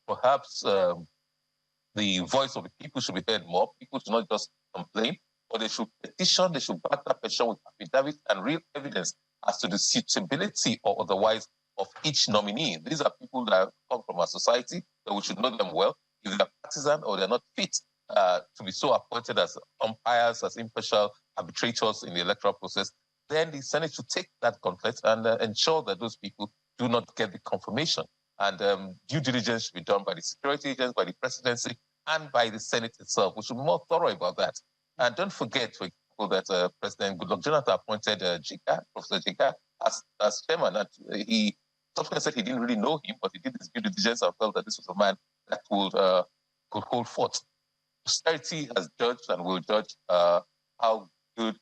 Speaker 15: perhaps the voice of the people should be heard more. People should not just complain, but they should petition, they should back that petition with affidavit and real evidence as to the suitability or otherwise of each nominee. These are people that come from our society, so we should know them well. If they're partisan or they're not fit to be so appointed as umpires, as impartial arbitrators in the electoral process, then the Senate should take that conflict and ensure that those people do not get the confirmation. And due diligence should be done by the security agents, by the presidency, and by the Senate itself. We should be more thorough about that. And don't forget, for example, that President Goodluck Jonathan appointed Professor Jiga as chairman. And he subsequently said he didn't really know him, but he did his due diligence and felt that this was a man that could hold forth. Posterity has judged and will judge how good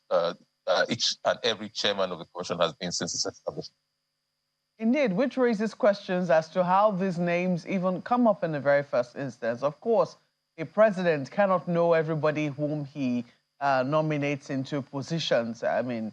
Speaker 15: each and every chairman of the commission has been since its establishment.
Speaker 2: Indeed, which raises questions as to how these names even come up in the very first instance. Of course, a president cannot know everybody whom he nominates into positions. I mean,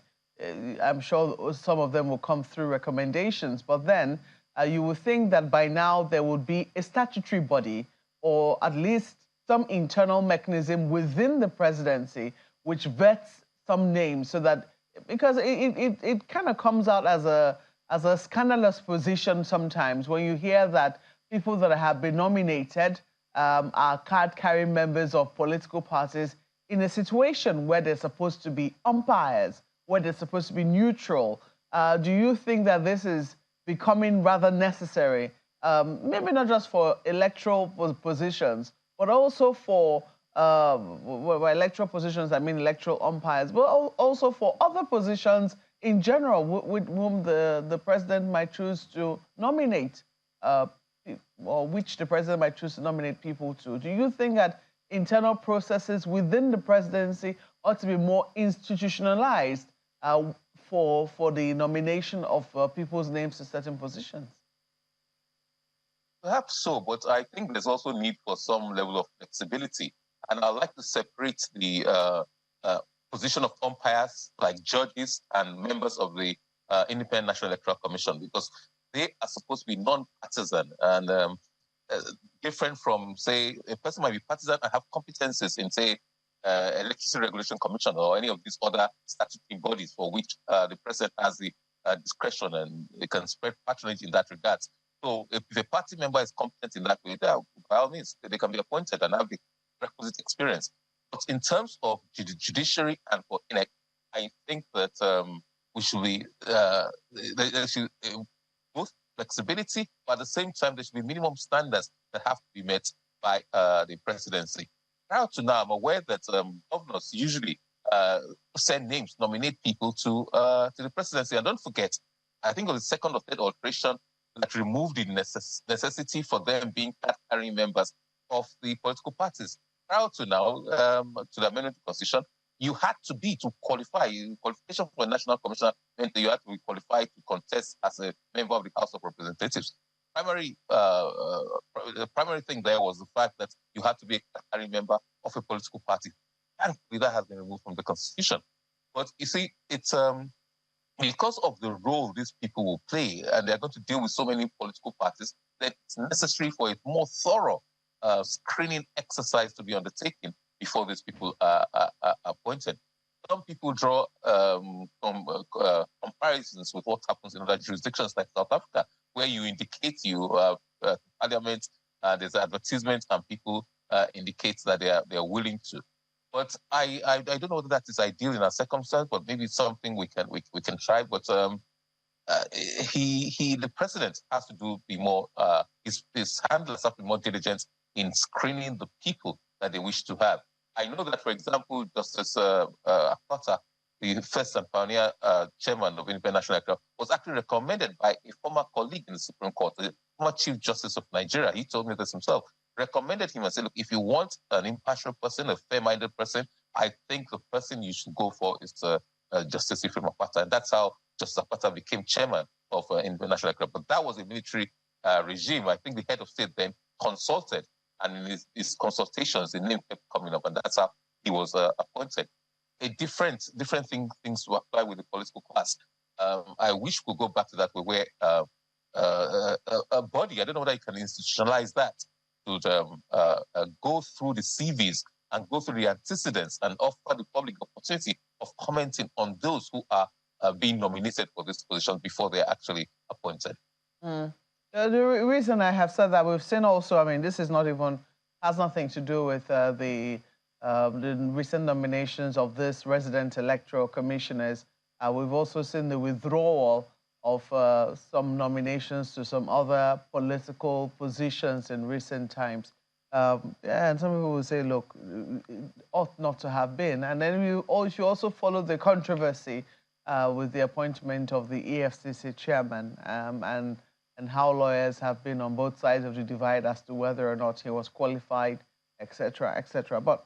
Speaker 2: I'm sure some of them will come through recommendations, but then you would think that by now there would be a statutory body or at least some internal mechanism within the presidency which vets some names, so that, because it kind of comes out as a scandalous position sometimes when you hear that people that have been nominated are card-carrying members of political parties in a situation where they're supposed to be umpires, where they're supposed to be neutral. Do you think that this is becoming rather necessary, maybe not just for electoral positions, but also for electoral positions, I mean electoral umpires, but also for other positions in general with whom the president might choose to nominate, or which the president might choose to nominate people to? Do you think that internal processes within the presidency ought to be more institutionalized for the nomination of people's names to certain positions?
Speaker 15: Perhaps so, but I think there's also need for some level of flexibility. And I'd like to separate the position of umpires, like judges and members of the Independent National Electoral Commission, because they are supposed to be non-partisan and different from, say, a person might be partisan and have competences in, say, Electricity Regulation Commission or any of these other statutory bodies for which the president has the discretion and they can spread patronage in that regard. So if a party member is competent in that way, by all means, they can be appointed and have the requisite experience. But in terms of judiciary and for INEC, I think that we should be, there should both flexibility, but at the same time, there should be minimum standards that have to be met by the presidency. Prior to now, I'm aware that governors usually send names, nominate people to the presidency. And don't forget, I think it was the second or third alteration that removed the necessity for them being card-carrying members of the political parties. Prior to now, to the amendment to the Constitution, you had to qualify. Qualification for a national commissioner meant that you had to be qualified to contest as a member of the House of Representatives. The primary thing there was the fact that you had to be a carrying member of a political party. And that has been removed from the Constitution. But you see, it's because of the role these people will play, and they're going to deal with so many political parties, that it's necessary for a more thorough screening exercise to be undertaken before these people are appointed. Some people draw comparisons with what happens in other jurisdictions like South Africa, where you indicate parliament, there's advertisement, and people indicate that they are willing to. But I don't know whether that is ideal in our circumstance, but maybe it's something we can try. But the president has to be more, his handlers have to be more diligent in screening the people that they wish to have. I know that, for example, Justice Akpata, the first and pioneer chairman of Independent National Electoral, was actually recommended by a former colleague in the Supreme Court, the former Chief Justice of Nigeria. He told me this himself. Recommended him and said, look, if you want an impartial person, a fair-minded person, I think the person you should go for is Justice Ephraim Akpata. And that's how Justice Akpata became chairman of Independent National Electoral. But that was a military regime. I think the head of state then consulted, and in his consultations, the name kept coming up, and that's how he was appointed. A different things to apply with the political class. I wish we could go back to that where a body, I don't know whether you can institutionalize that, to go through the CVs and go through the antecedents and offer the public opportunity of commenting on those who are being nominated for this position before they're actually appointed.
Speaker 2: The reason I have said that, we've seen also, I mean, this is not even, has nothing to do with the recent nominations of this resident electoral commissioners. We've also seen the withdrawal of some nominations to some other political positions in recent times. And some people will say, look, it ought not to have been. And then you also follow the controversy with the appointment of the EFCC chairman and how lawyers have been on both sides of the divide as to whether or not he was qualified, etc., etc. But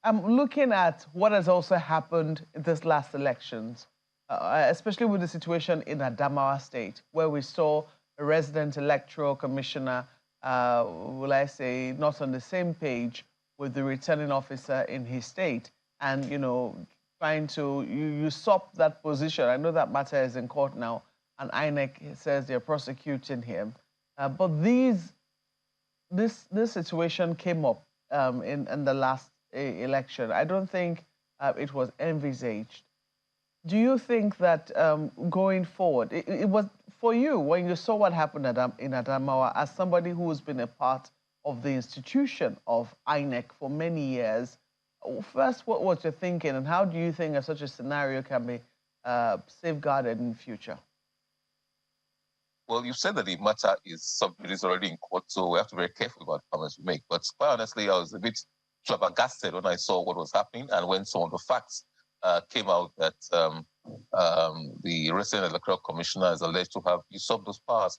Speaker 2: I'm looking at what has also happened in this last elections, especially with the situation in Adamawa State, where we saw a resident electoral commissioner, will I say, not on the same page with the returning officer in his state, and, you know, trying to usurp that position. I know that matter is in court now, and INEC says they're prosecuting him. But this situation came up in the last election. I don't think it was envisaged. Do you think that going forward, it was for you, when you saw what happened in Adamawa, as somebody who has been a part of the institution of INEC for many years, first, what was your thinking, and how do you think such a scenario can be safeguarded in the future?
Speaker 15: Well, you said that the matter is already in court, so we have to be very careful about comments we make. But quite honestly, I was a bit flabbergasted when I saw what was happening, and when some of the facts came out that the resident electoral commissioner is alleged to have usurped those powers.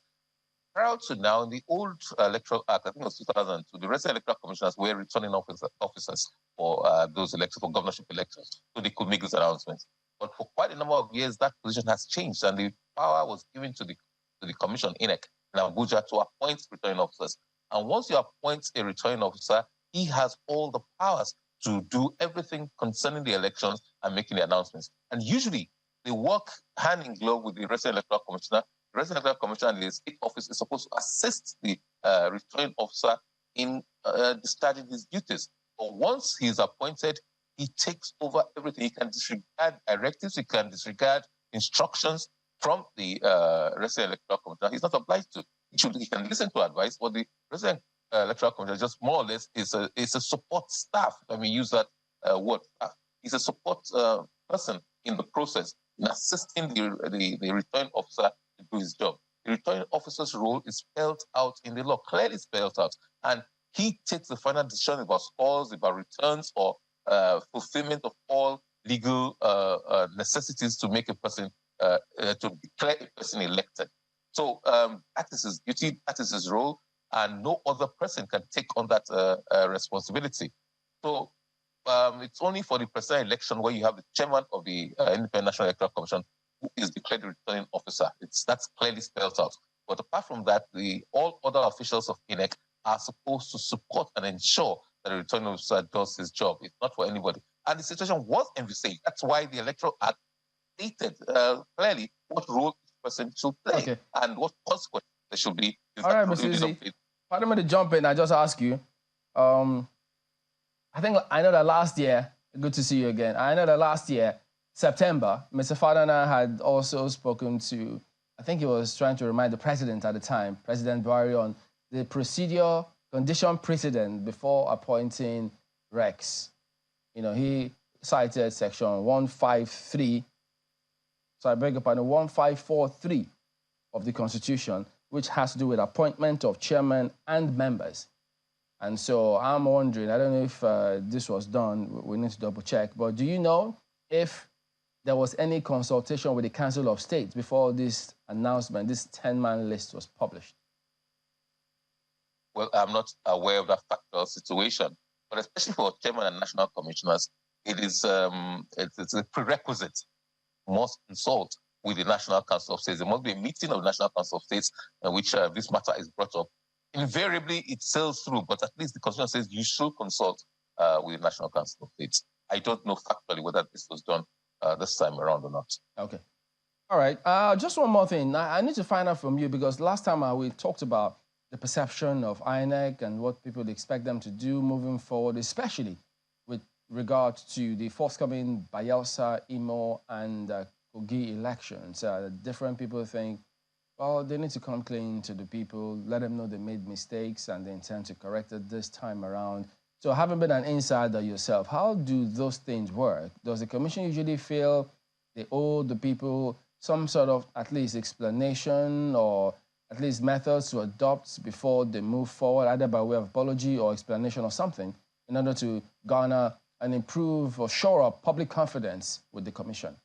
Speaker 15: Prior to now, in the old Electoral Act, I think it was 2002, the resident electoral commissioners were returning officers for those elections, for governorship elections, so they could make those announcements. But for quite a number of years, that position has changed, and the power was given to the commission, INEC, in Abuja, to appoint returning officers. And once you appoint a returning officer, he has all the powers to do everything concerning the elections and making the announcements. And usually, they work hand in glove with the resident electoral commissioner. The resident electoral commissioner and the state office is supposed to assist the returning officer in discharging his duties. But once he's appointed, he takes over everything. He can disregard directives, he can disregard instructions from the resident electoral commissioner. He's not obliged to. He can listen to advice, but the resident electoral commissioner just more or less is a support staff. I mean, use that word. He's a support person in the process in assisting the returning officer to do his job. The returning officer's role is spelled out in the law, clearly spelled out, and he takes the final decision about scores, about returns, or fulfillment of all legal necessities to make a person, to declare a person elected. So that is his duty, that is his role, and no other person can take on that responsibility. So it's only for the presidential election where you have the chairman of the Independent National Electoral Commission who is declared the returning officer. That's clearly spelled out. But apart from that, all other officials of INEC are supposed to support and ensure that the returning officer does his job. It's not for anybody. And the situation was envisaged. That's why the Electoral Act stated clearly what role each person should play and what consequences there should be.
Speaker 1: All right, Mr. Izzy, pardon me to jump in. I just ask you. I know that last year, good to see you again. I know that last year, September, Mr. Fadana had also spoken to, I think he was trying to remind the president at the time, President Buhari, on the condition precedent before appointing Rex. You know, he cited section 153, so I beg your pardon, 1543 of the Constitution, which has to do with appointment of chairman and members. And so I'm wondering, I don't know if this was done, we need to double check, but do you know if there was any consultation with the Council of State before this announcement, this 10-man list was published?
Speaker 15: Well, I'm not aware of that factual situation, but especially for chairman and national commissioners, it is it's a prerequisite. Must consult with the National Council of States. There must be a meeting of the National Council of States in which this matter is brought up. Invariably, it sails through, but at least the Constitution says you should consult with the National Council of States. I don't know factually whether this was done this time around or not.
Speaker 1: Okay. All right. Just one more thing. I need to find out from you, because last time we talked about the perception of INEC and what people expect them to do moving forward, especially with regard to the forthcoming Bayelsa, Imo, and Kogi elections. Different people think, well, they need to come clean to the people, let them know they made mistakes and they intend to correct it this time around. So having been an insider yourself, how do those things work? Does the commission usually feel they owe the people some sort of at least explanation or at least methods to adopt before they move forward, either by way of apology or explanation or something, in order to garner and improve or shore up public confidence with the commission?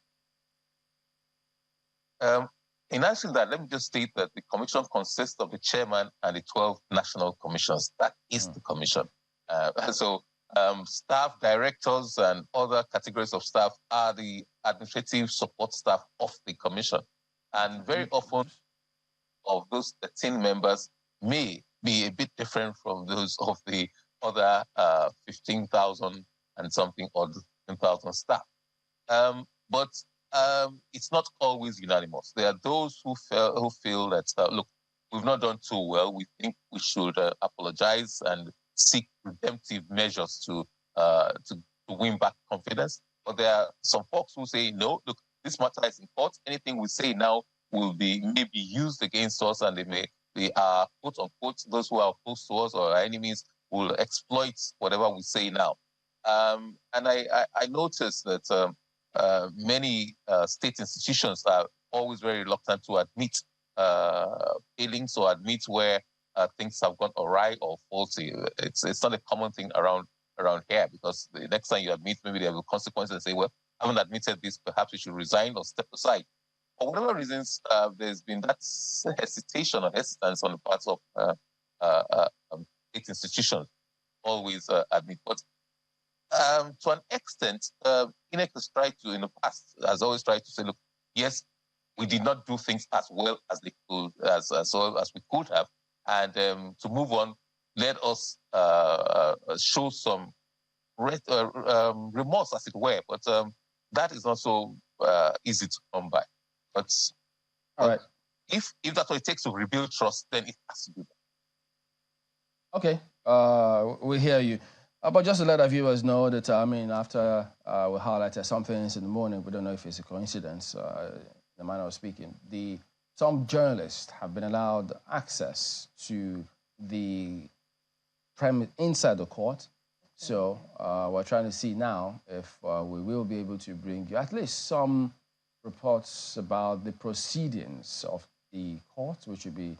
Speaker 15: In answering that, let me just state that the commission consists of the chairman and the 12 national commissioners. That is the commission. So staff, directors, and other categories of staff are the administrative support staff of the commission. And very often, of those 13 members may be a bit different from those of the other 15,000 and something or 10,000 staff. But it's not always unanimous. There are those who feel that, look, we've not done too well. We think we should apologize and seek redemptive measures to win back confidence. But there are some folks who say, no, look, this matter is in court. Anything we say now will be maybe used against us, and they are, quote unquote, those who are opposed to us or our enemies will exploit whatever we say now. And I noticed that many state institutions are always very reluctant to admit failings or admit where things have gone awry or faulty. It's not a common thing around here, because the next time you admit, maybe there will be consequences and say, well, I haven't admitted this, perhaps you should resign or step aside. For whatever reasons, there's been that hesitation or hesitance on the parts of state institutions always admit. But to an extent, INEC has tried to, in the past, has always tried to say, look, yes, we did not do things as well as they could, as we could have, and to move on, let us show some remorse, as it were. But that is not so easy to come by. But
Speaker 1: all right,
Speaker 15: if that's what it takes to rebuild trust, then it has to do that.
Speaker 1: Okay, we hear you. But just to let our viewers know that, after we highlighted some things in the morning, we don't know if it's a coincidence, in the manner of speaking. Some journalists have been allowed access to the premise inside the court. So we're trying to see now if we will be able to bring you at least some reports about the proceedings of the court, which will be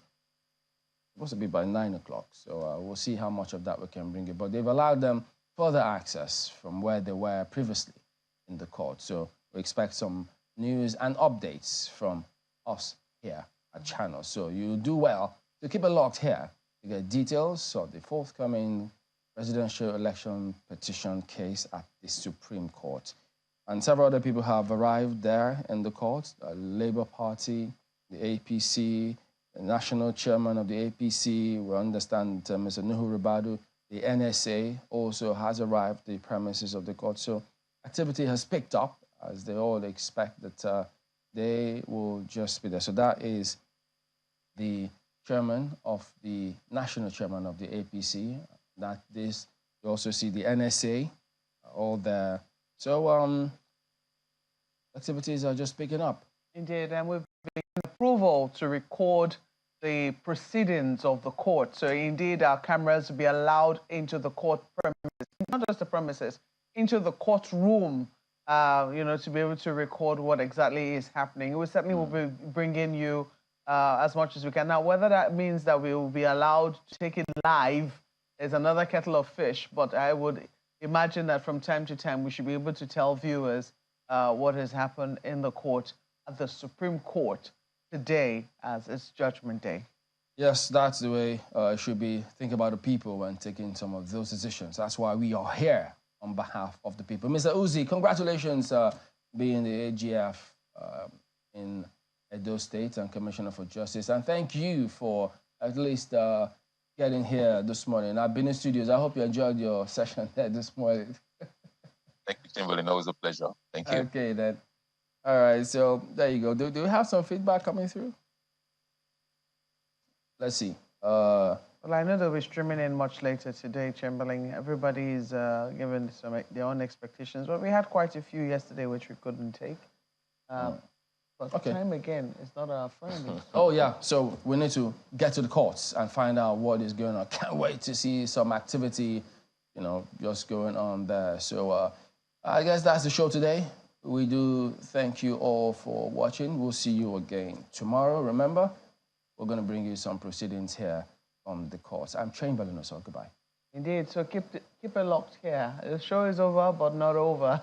Speaker 1: supposed to be by 9 o'clock. So we'll see how much of that we can bring you. But they've allowed them further access from where they were previously in the court. So we expect some news and updates from us here at Channel. So you do well to keep it locked here to get details of the forthcoming presidential election petition case at the Supreme Court. And several other people have arrived there in the court, the Labour Party, the APC, the national chairman of the APC. We understand Mr. Nuhu Ribadu, the NSA, also has arrived at the premises of the court. So activity has picked up, as they all expect that they will just be there. So that is the chairman of the national chairman of the APC. That this, you also see the NSA, all there. So activities are just picking up.
Speaker 2: Indeed, and we've been given approval to record the proceedings of the court. So indeed, our cameras will be allowed into the court premises, not just the premises, into the courtroom, to be able to record what exactly is happening. We certainly will be bringing you as much as we can. Now, whether that means that we will be allowed to take it live is another kettle of fish, but I would imagine that from time to time we should be able to tell viewers what has happened in the court at the Supreme Court today, as it's Judgment Day.
Speaker 1: Yes, that's the way it should be. Think about the people when taking some of those decisions. That's why we are here on behalf of the people. Mr. Uzi, congratulations being the AGF in Edo State and Commissioner for Justice. And thank you for at least getting here this morning. I've been in studios. I hope you enjoyed your session there this morning.
Speaker 15: Thank you, Chamberlain. Always a pleasure. Thank you.
Speaker 1: Okay, then. All right, so there you go. Do we have some feedback coming through? Let's see.
Speaker 2: Well, I know they'll be streaming in much later today, Chamberlain. Everybody's given their own expectations. But we had quite a few yesterday, which we couldn't take. But time again is not our friend.
Speaker 1: Oh, yeah. So we need to get to the courts and find out what is going on. Can't wait to see some activity, just going on there. So I guess that's the show today. We do thank you all for watching. We'll see you again tomorrow. Remember, we're going to bring you some proceedings here from the courts. I'm Chamberlain, so goodbye.
Speaker 2: Indeed. So keep it locked here. The show is over, but not over.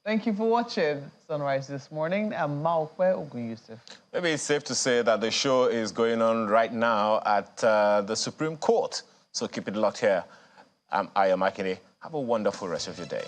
Speaker 2: Thank you for watching Sunrise this morning. I'm Maokwe Ogun-Yusuf.
Speaker 3: Maybe it's safe to say that the show is going on right now at the Supreme Court. So keep it locked here. I'm Aya Makinde. Have a wonderful rest of your day.